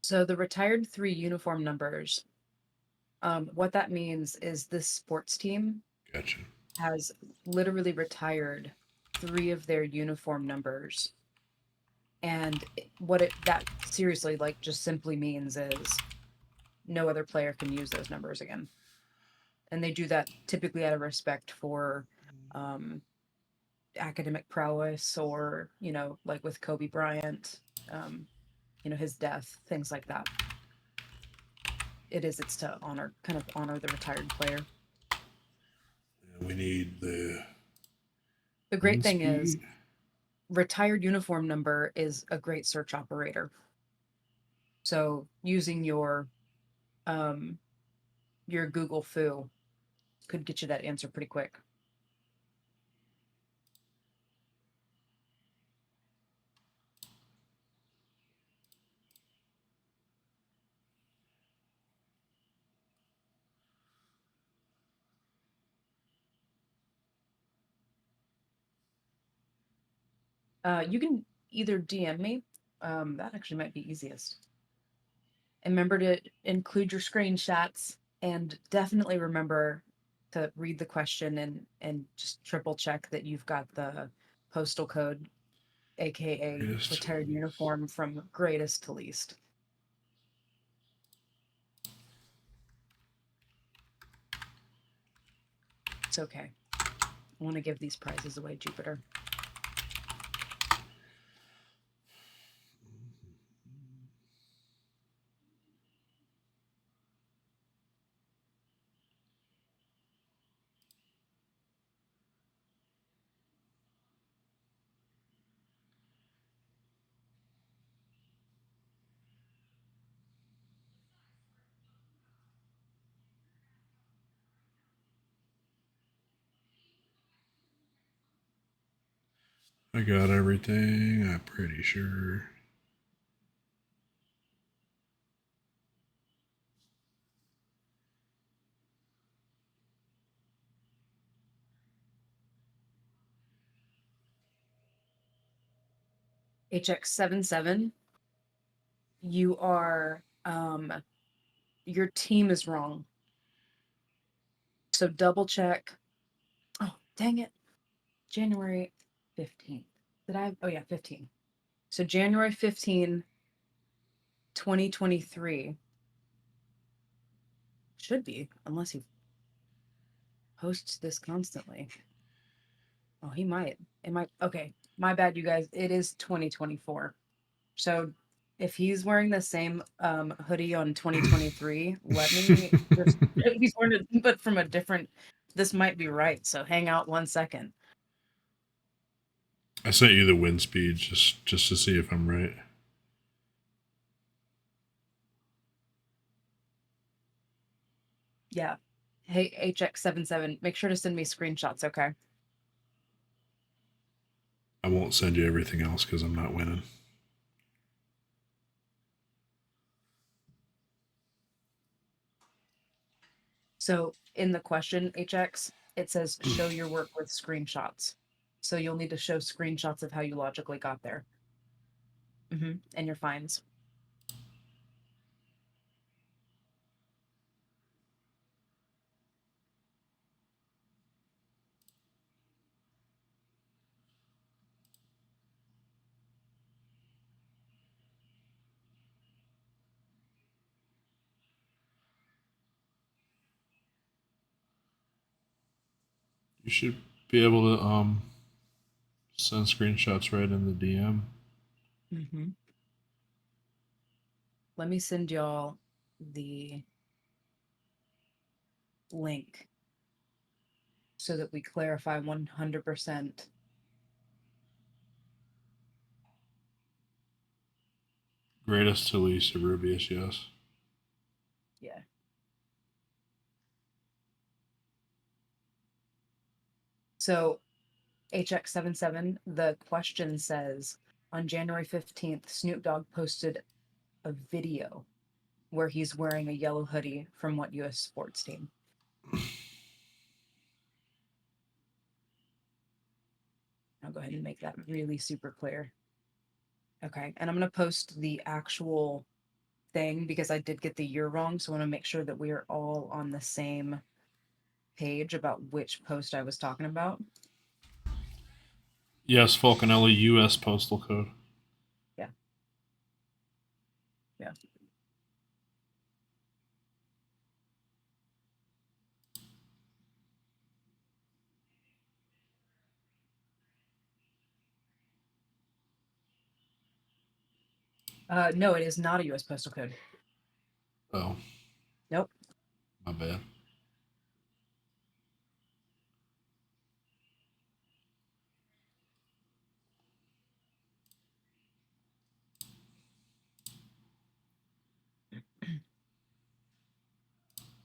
So the retired 3 uniform numbers, what that means is this sports team Gotcha. has literally retired 3 of their uniform numbers. And that seriously like just simply means is no other player can use those numbers again. And they do that typically out of respect for academic prowess or, like with Kobe Bryant, his death, things like that. It's to kind of honor the retired player. And we need the Great thing speed. is retired uniform number is a great search operator. So using your Google foo could get you that answer pretty quick. You can either DM me. That actually might be easiest. And remember to include your screenshots and definitely remember to read the question and just triple check that you've got the postal code, aka retired uniform, from greatest to least. It's okay. I want to give these prizes away, Jupiter. I got everything, I'm pretty sure. HX77, you are your team is wrong. So double check. Oh, Dang it. January 15th. Did I? Oh, yeah, 15. So January 15, 2023. Should be, unless he posts this constantly. Oh, he might. It might. Okay. My bad, you guys. It is 2024. So if he's wearing the same hoodie on 2023, let me just, if he's wearing it, but from a different, this might be right. So hang out 1 second. I sent you the wind speed just to see if I'm right. Yeah. Hey, HX77, make sure to send me screenshots, okay? I won't send you everything else because I'm not winning. So in the question, HX, it says show your work with screenshots. So you'll need to show screenshots of how you logically got there. And your fines. You should be able to send screenshots right in the DM. Let me send y'all the link so that we clarify 100%. Greatest to least, Rubius, yes. Yeah. So HX77, the question says on January 15th, Snoop Dogg posted a video where he's wearing a yellow hoodie from what US sports team? I'll go ahead and make that really super clear. Okay, and I'm going to post the actual thing because I did get the year wrong, so I want to make sure that we are all on the same page about which post I was talking about. Yes, Falconelli, U.S. Postal Code. Yeah. Yeah. No, it is not a US postal code. Oh. Nope. My bad.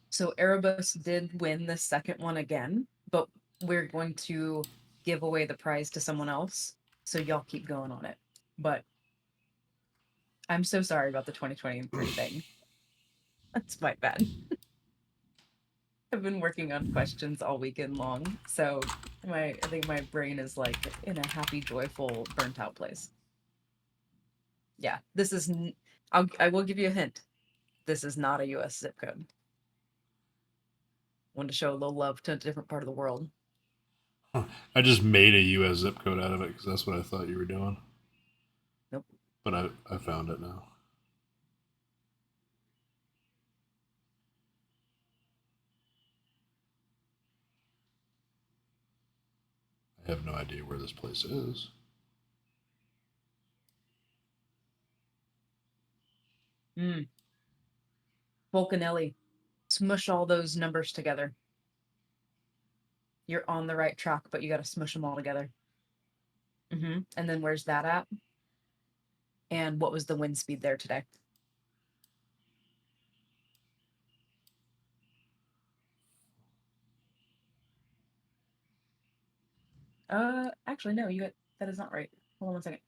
So Erebus did win the second one again, but we're going to give away the prize to someone else. So y'all keep going on it. But I'm so sorry about the 2023 thing. That's my bad. I've been working on questions all weekend long, so I think my brain is like in a happy, joyful, burnt out place. Yeah, this is. I will give you a hint. This is not a U.S. zip code. Want to show a little love to a different part of the world. Huh. I just made a U.S. zip code out of it because that's what I thought you were doing. Nope. But I found it now. I have no idea where this place is. Volcanelli, smush all those numbers together. You're on the right track, but you got to smush them all together. And then where's that at? And what was the wind speed there today? Actually, no, that is not right. Hold on 1 second.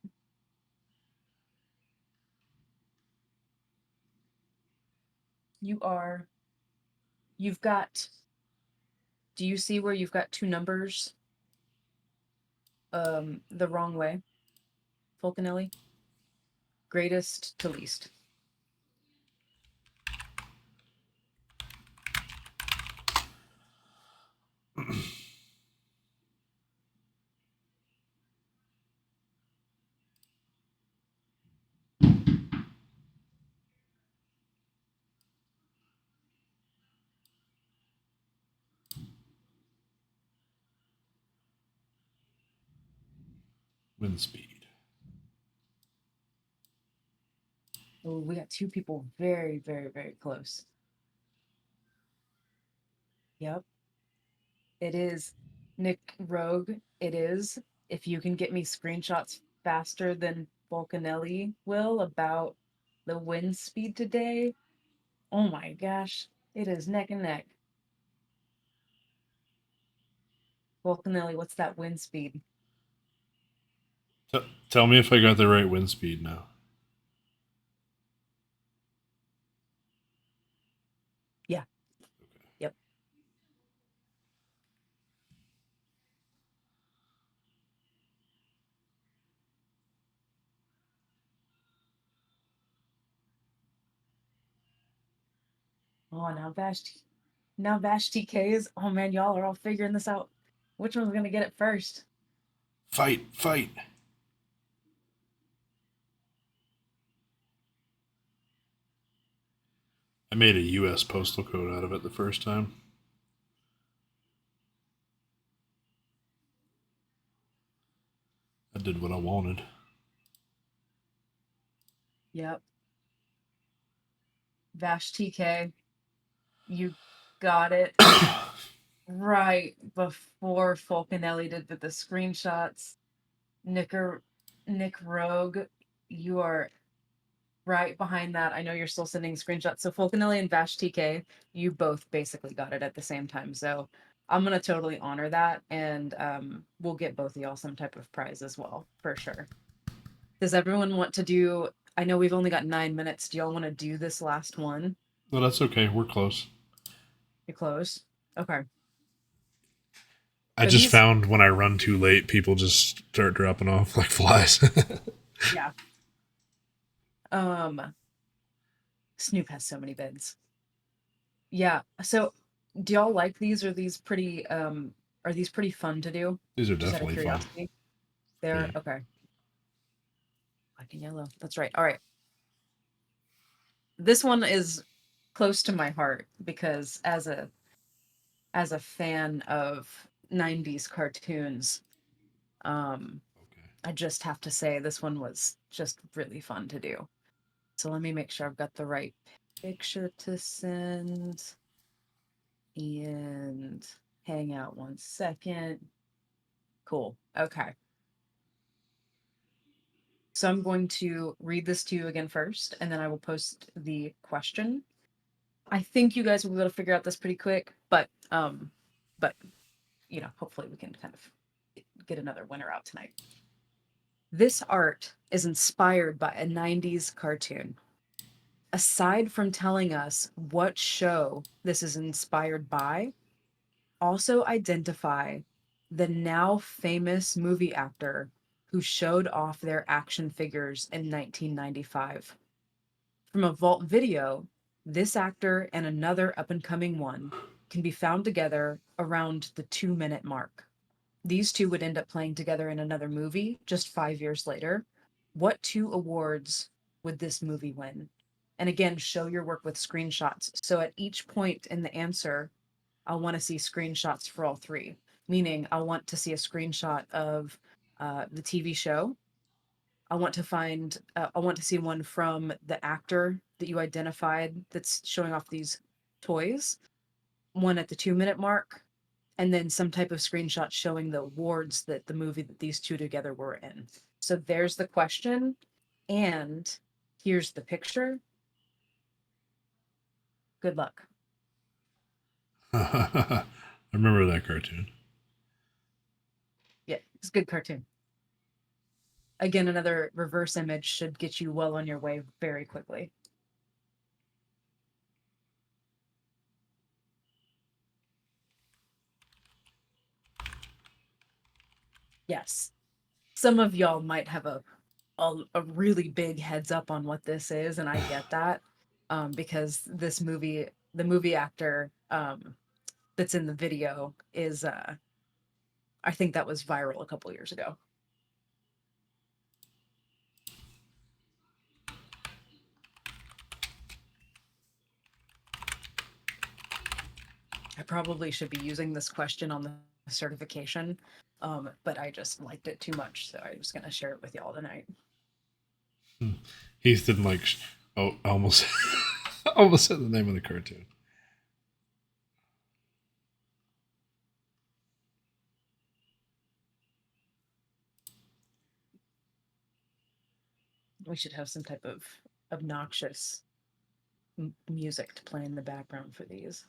You've got, do you see where you've got two numbers the wrong way? Fulcanelli? Greatest to least. Wind speed. Oh, we got two people very, very, very close. Yep. It is Nick Rogue. It is. If you can get me screenshots faster than Volcanelli will about the wind speed today, oh my gosh, it is neck and neck. Volcanelli, what's that wind speed? Tell me if I got the right wind speed now. Yeah. Yep. Oh, now Vash TK is. Oh man, y'all are all figuring this out. Which one's gonna get it first? Fight, fight. I made a U.S. postal code out of it the first time. I did what I wanted. Yep. Vash TK, you got it right before Falconelli did with the screenshots. Nick Rogue, you are right behind that. I know you're still sending screenshots. So Falconelli and Vash TK, you both basically got it at the same time. So I'm gonna totally honor that, and we'll get both of y'all some type of prize as well, for sure. Does everyone want to do? I know we've only got 9 minutes. Do y'all want to do this last one? No, that's okay. We're close. You're close. Okay. I So just these, found when I run too late, people just start dropping off like flies. yeah. Snoop has so many bids. Yeah. So do y'all like these? Are these pretty fun to do? These are Just out of definitely fun. curiosity. They're Yeah. okay. Black and yellow. That's right. All right. This one is close to my heart because as a fan of 90s cartoons, um, Okay. I just have to say this one was just really fun to do. So let me make sure I've got the right picture to send and hang out 1 second. Cool. Okay. So I'm going to read this to you again first, and then I will post the question. I think you guys will be able to figure out this pretty quick, but hopefully we can kind of get another winner out tonight. This art is inspired by a 90s cartoon. Aside from telling us what show this is inspired by, also identify the now famous movie actor who showed off their action figures in 1995. From a vault video, this actor and another up and coming one can be found together around the 2 minute mark. These two would end up playing together in another movie just 5 years later. What two awards would this movie win? And again, show your work with screenshots. So at each point in the answer, I'll want to see screenshots for all three, meaning I'll want to see a screenshot of the TV show. I want to see one from the actor that you identified that's showing off these toys, one at the 2 minute mark, and then some type of screenshot showing the awards that the movie that these two together were in. So there's the question, and here's the picture. Good luck. I remember that cartoon. Yeah, it's a good cartoon. Again, another reverse image should get you well on your way very quickly. Yes. Some of y'all might have a really big heads up on what this is, and I get that. Because the movie actor that's in the video is I think that was viral a couple years ago. I probably should be using this question on the certification. But I just liked it too much, so I was gonna share it with y'all tonight. Heath didn't like. Oh, almost, almost said the name of the cartoon. We should have some type of obnoxious music to play in the background for these.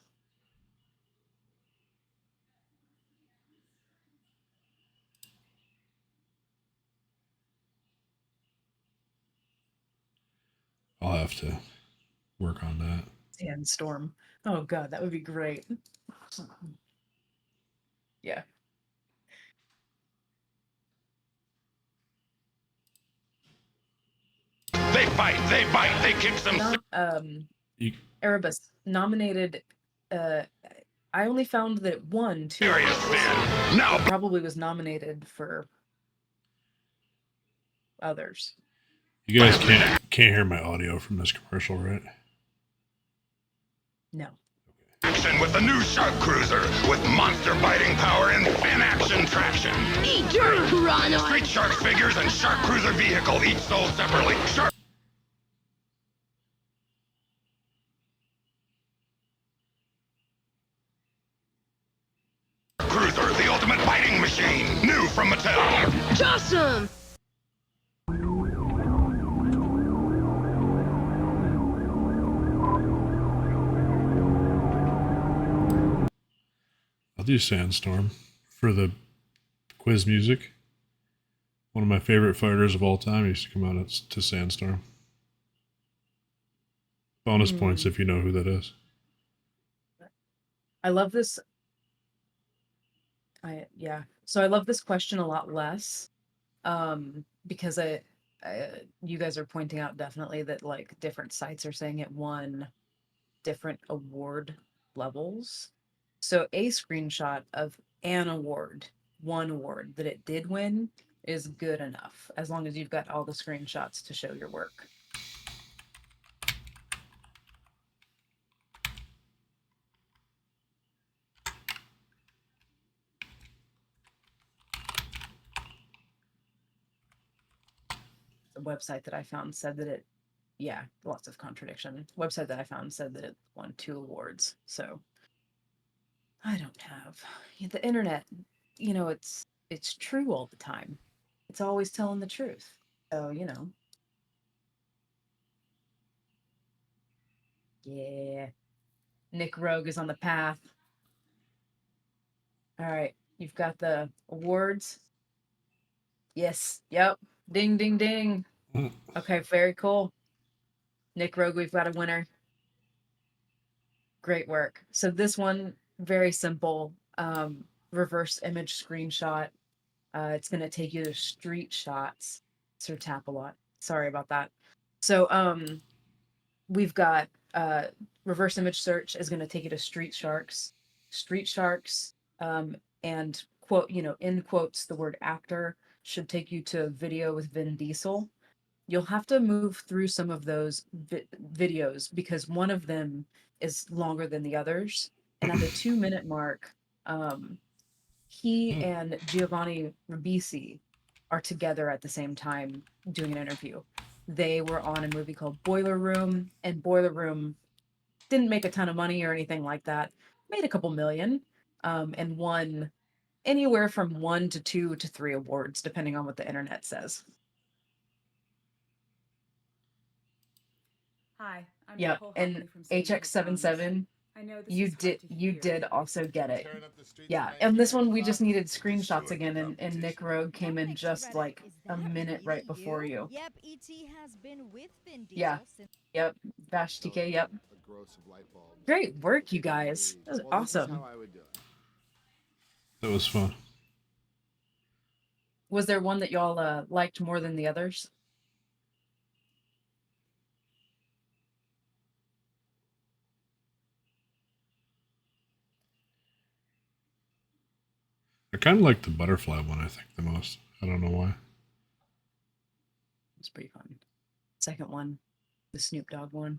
I'll have to work on that. Sandstorm. Oh god, that would be great. Yeah. They bite, they kick some. Erebus nominated. I only found that it won 2 Serious fan. Now It probably was nominated for others. You guys can't hear my audio from this commercial, right? No. action with the new Shark Cruiser with monster biting power and fan-action traction. Eat your piranha! Street Shark figures and Shark Cruiser vehicle each sold separately. Shark Cruiser, the ultimate biting machine. New from Mattel. Awesome! I'll do Sandstorm for the quiz music. One of my favorite fighters of all time used to come out to Sandstorm. Bonus points if you know who that is. I love this. So I love this question a lot less, because you guys are pointing out definitely that like different sites are saying it won different award levels. So a screenshot of an award, one award that it did win, is good enough as long as you've got all the screenshots to show your work. The website that I found said that it, yeah, lots of contradiction. Website that I found said that it won 2 awards. So I don't have the internet. You know, it's true all the time. It's always telling the truth. So, you know. Yeah. Nick Rogue is on the path. All right. You've got the awards. Yes. Yep. Ding, ding, ding. Okay. Very cool. Nick Rogue, we've got a winner. Great work. So this one, very simple. Reverse image screenshot. It's going to take you to street shots. Sir Tap a lot. Sorry about that. So we've got reverse image search is going to take you to street sharks, and quote, in quotes, the word actor should take you to video with Vin Diesel. You'll have to move through some of those videos because one of them is longer than the others. And at the 2-minute mark, he and Giovanni Ribisi are together at the same time doing an interview. They were on a movie called Boiler Room, and Boiler Room didn't make a ton of money or anything like that. Made a couple million, and won anywhere from 1 to 2 to 3 awards, depending on what the internet says. Hi, I'm Yep, Nicole and Hockley from St. David Jones. HX77, I know this you is hard did to you hear. did also get it. Yeah, and this one we just needed screenshots again, and Nick Rogue came in just like a minute right before you. Yep, ET has been with Vin Diesel Yeah. since Yep, Bash TK, yep. Great work, you guys. That was awesome. That was fun. Was there one that y'all liked more than the others? I kind of like the butterfly one, I think, the most. I don't know why. It's pretty fun. Second one, the Snoop Dogg one.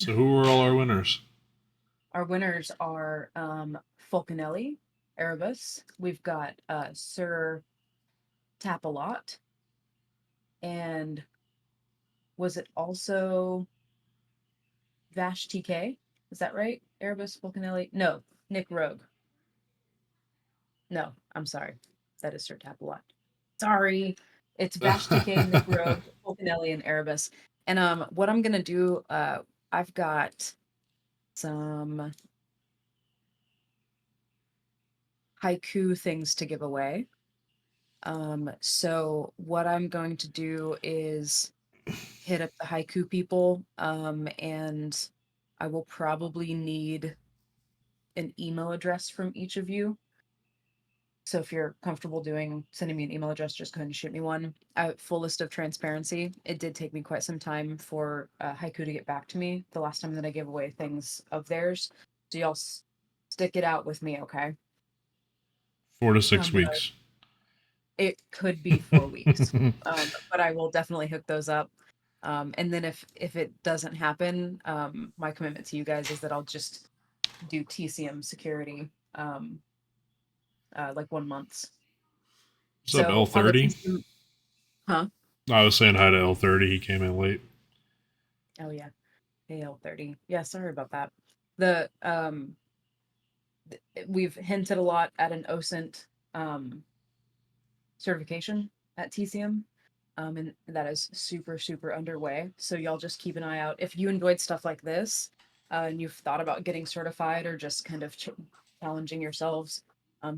So who are all our winners? Our winners are Fulcanelli, Erebus. We've got Sir Tapalot. And was it also Vash TK? Is that right? Erebus, Fulcanelli? No, Nick Rogue. No, I'm sorry. That is Sir Tapalot. Sorry. It's Vash TK, Nick Rogue, Fulcanelli, and Erebus. And what I'm gonna do, I've got some haiku things to give away. So what I'm going to do is hit up the haiku people, and I will probably need an email address from each of you. So if you're comfortable sending me an email address, just go ahead and shoot me one. Full list of transparency. It did take me quite some time for haiku to get back to me the last time that I gave away things of theirs. So y'all stick it out with me, okay? 4 to 6 But weeks. it could be 4 weeks, but I will definitely hook those up. And then if it doesn't happen, my commitment to you guys is that I'll just do TCM security, like 1 month's. What's up, So on the L30? TCM, huh? I was saying hi to L30. He came in late. Oh yeah, AL30. Yeah, sorry about that. The we've hinted a lot at an OSINT certification at TCM. And that is super, super underway. So y'all just keep an eye out. If you enjoyed stuff like this, and you've thought about getting certified or just kind of challenging yourselves,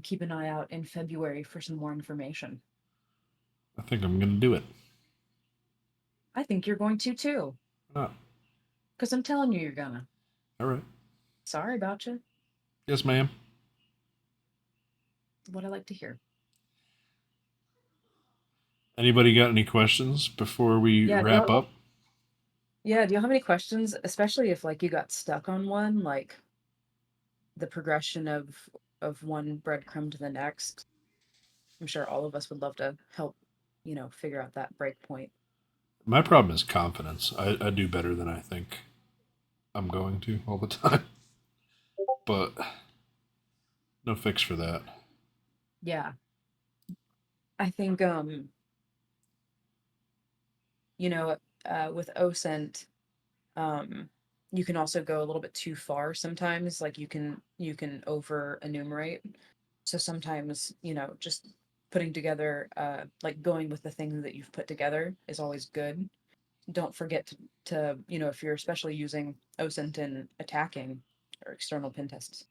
keep an eye out in February for some more information. I think I'm going to do it. I think you're going to too, Why not? because I'm telling you, you're gonna. All right. Sorry about you. Yes, ma'am. What I like to hear. Anybody got any questions before we Yeah. wrap up? Yeah. Do you have any questions, especially if like you got stuck on one, like the progression of one breadcrumb to the next? I'm sure all of us would love to help, figure out that break point. My problem is confidence. I do better than I think I'm going to all the time. But no fix for that. Yeah. I think you know, with OSINT, um you can also go a little bit too far sometimes. Like you can over enumerate. So sometimes, just putting together like going with the thing that you've put together is always good. Don't forget to if you're especially using OSINT in attacking or external pen tests,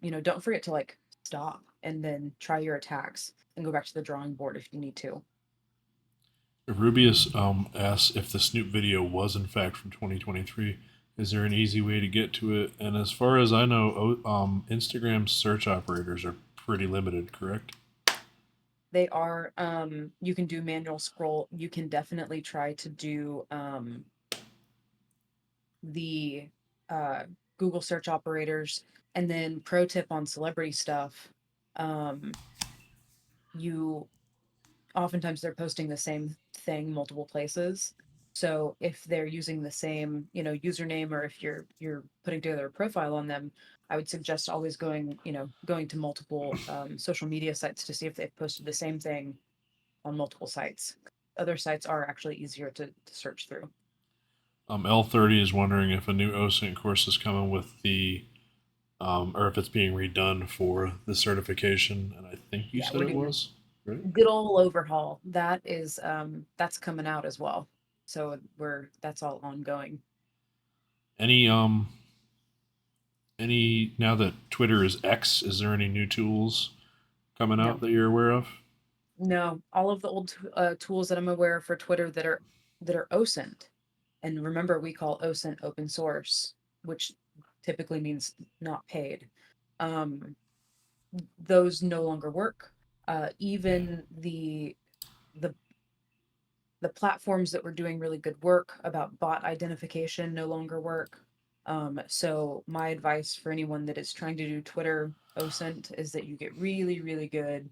don't forget to like stop and then try your attacks and go back to the drawing board if you need to. Rubius asks if the Snoop video was in fact from 2023. Is there an easy way to get to it? And as far as I know, Instagram's search operators are pretty limited, correct? They are, you can do manual scroll. You can definitely try to do the uh, Google search operators. And then pro tip on celebrity stuff, um, you oftentimes they're posting the same thing multiple places. So if they're using the same, username, or if you're putting together a profile on them, I would suggest always going to multiple social media sites to see if they've posted the same thing on multiple sites. Other sites are actually easier to search through. L30 is wondering if a new OSINT course is coming with the, or if it's being redone for the certification. And I think you Yeah, said we're it doing was, right? a good old overhaul. That is that's coming out as well. So that's all ongoing. Any now that Twitter is X, is there any new tools coming No. out that you're aware of? No, all of the old tools that I'm aware of for Twitter that are OSINT. And remember, we call OSINT open source, which typically means not paid. Um, those no longer work. Even the the platforms that were doing really good work about bot identification no longer work. So my advice for anyone that is trying to do Twitter OSINT is that you get really, really good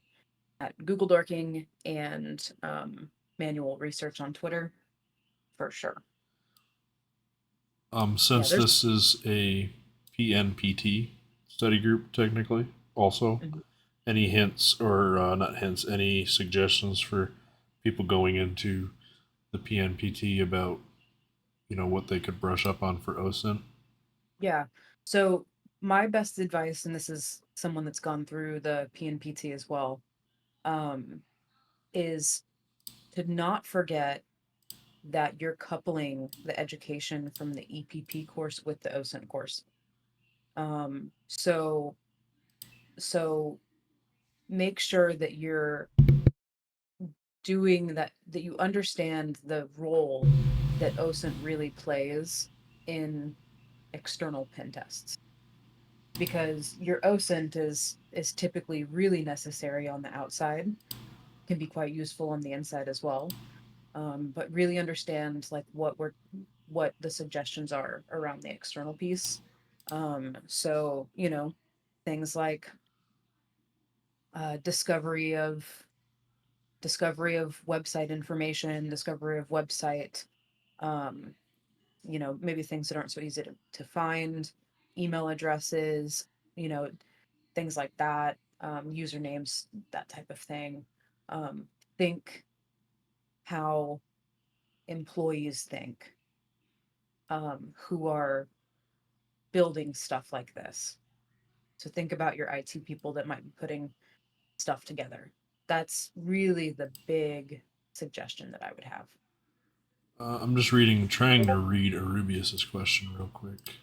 at Google dorking and manual research on Twitter for sure. Since there's this is a PNPT study group, technically, also, Mhm. any hints or not hints, any suggestions for people going into the PNPT about what they could brush up on for OSINT? Yeah. So my best advice, and this is someone that's gone through the PNPT as well, um, is to not forget that you're coupling the education from the EPP course with the OSINT course. Um, so so make sure that you're doing that, that you understand the role that OSINT really plays in external pen tests. Because your OSINT is typically really necessary on the outside, can be quite useful on the inside as well. But really understand like what the suggestions are around the external piece. So things like discovery of website information, discovery of website, um, maybe things that aren't so easy to find, email addresses, you know, things like that, usernames, that type of thing. Um, think how employees think, who are building stuff like this. So think about your IT people that might be putting stuff together. That's really the big suggestion that I would have. I'm just trying to read Arubius's question real quick.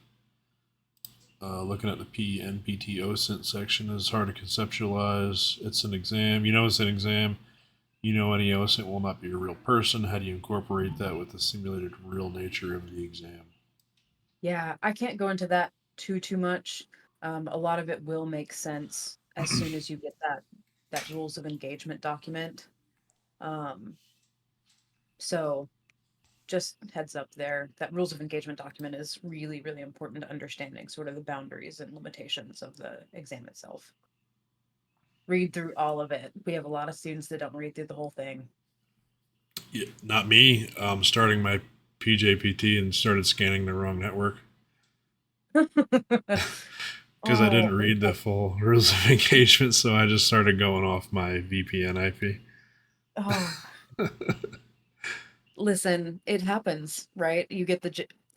Looking at the PNPT OSINT section is hard to conceptualize. It's an exam. It's an exam. Any OSINT will not be a real person. How do you incorporate that with the simulated real nature of the exam? Yeah, I can't go into that too much. A lot of it will make sense as soon as you get that rules of engagement document. Um, so just heads up there, that rules of engagement document is really, really important to understanding sort of the boundaries and limitations of the exam itself. Read through all of it. We have a lot of students that don't read through the whole thing. Yeah, not me. Starting my PJPT and started scanning the wrong network because I didn't Oh, read the full rules of engagement, so I just started going off my VPN IP. oh, listen, it happens, right? You get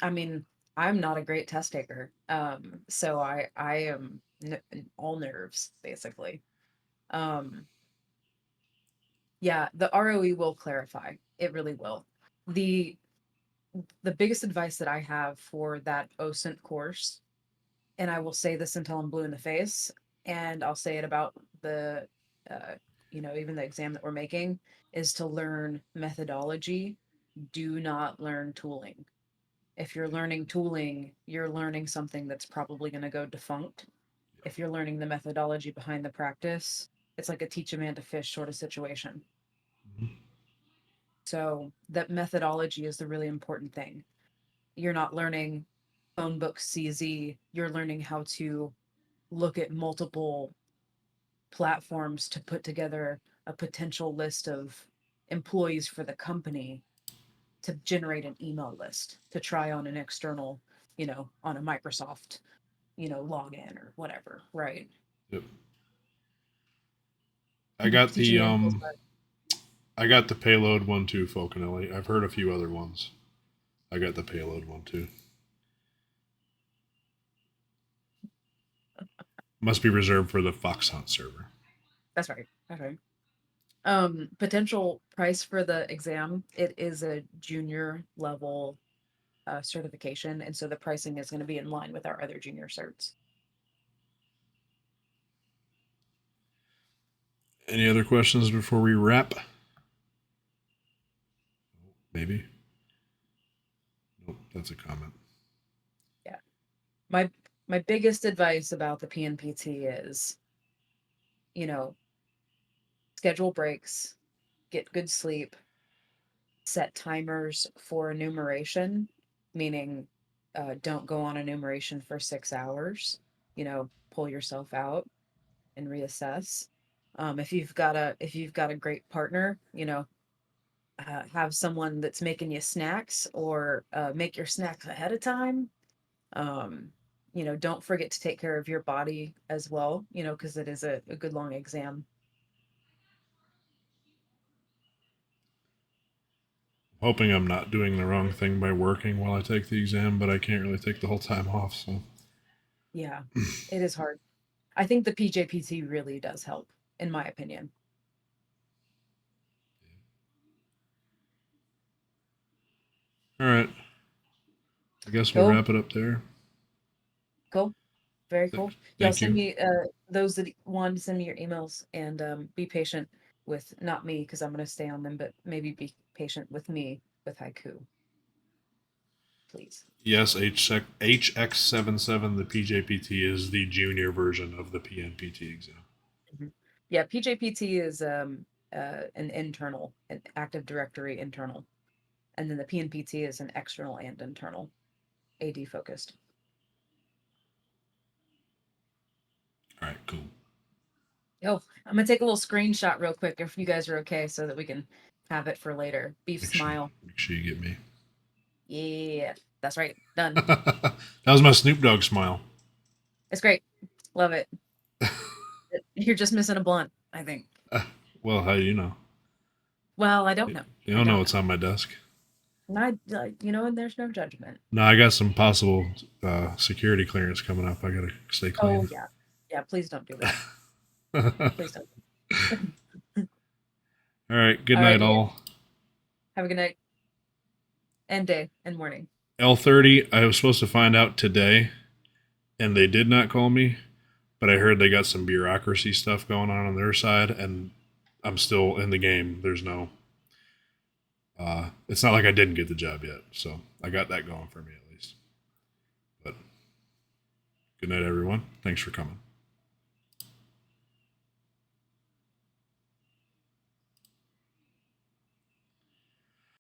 I mean, I'm not a great test taker. So I am all nerves basically. Um, yeah, the ROE will clarify. It really will. The the biggest advice that I have for that OSINT course, and I will say this until I'm blue in the face, and I'll say it about the uh, even the exam that we're making, is to learn methodology. Do not learn tooling. If you're learning tooling, you're learning something that's probably going to go defunct. If you're learning the methodology behind the practice, it's like a teach a man to fish sort of situation. So that methodology is the really important thing. You're not learning phone book CZ, you're learning how to look at multiple platforms to put together a potential list of employees for the company to generate an email list to try on an external, on a Microsoft, login or whatever, right? Yep. I got Teaching the the info um part. I got the payload one too, Falconelli. I've heard a few other ones. I got the payload one too. Must be reserved for the Fox Hunt server. That's right. That's right. Potential price for the exam. It is a junior level certification, and so the pricing is going to be in line with our other junior certs. Any other questions before we wrap? Maybe. Nope, that's a comment. Yeah. My biggest advice about the PNPT is, you know, schedule breaks, get good sleep, set timers for enumeration, meaning don't go on enumeration for 6 hours. Pull yourself out and reassess. If you've got a great partner, have someone that's making you snacks, or make your snacks ahead of time. Don't forget to take care of your body as well, because it is a good long exam. Hoping I'm not doing the wrong thing by working while I take the exam, but I can't really take the whole time off, so. Yeah, it is hard. I think the PJPT really does help, in my opinion. All right. I guess we'll Cool. wrap it up there. Cool. Very cool. Y'all Thank send you. me those that want to send me your emails, and be patient with not me, because I'm going to stay on them, but maybe be patient with me with haiku, please. Yes, HX77, the PJPT, is the junior version of the PNPT exam. Yeah, PJPT is an Active Directory internal, and then the PNPT is an external and internal, AD focused. All right, cool. Oh, I'm gonna take a little screenshot real quick if you guys are okay, so that we can have it for later. Beef smile. Make sure you get me. Yeah, that's right. Done. That was my Snoop Dogg smile. It's great. Love it. You're just missing a blunt, I think. Well, how do you know? Well, I don't know. You don't know what's on my desk. And and there's no judgment. No, I got some possible security clearance coming up. I gotta stay clean. Oh yeah, yeah. Please don't do that. Please don't. All right. Good All night, right, all. have a good night and day and morning. L30, I was supposed to find out today, and they did not call me, but I heard they got some bureaucracy stuff going on their side, and I'm still in the game. There's no. It's not like I didn't get the job yet, so I got that going for me at least. But good night, everyone. Thanks for coming.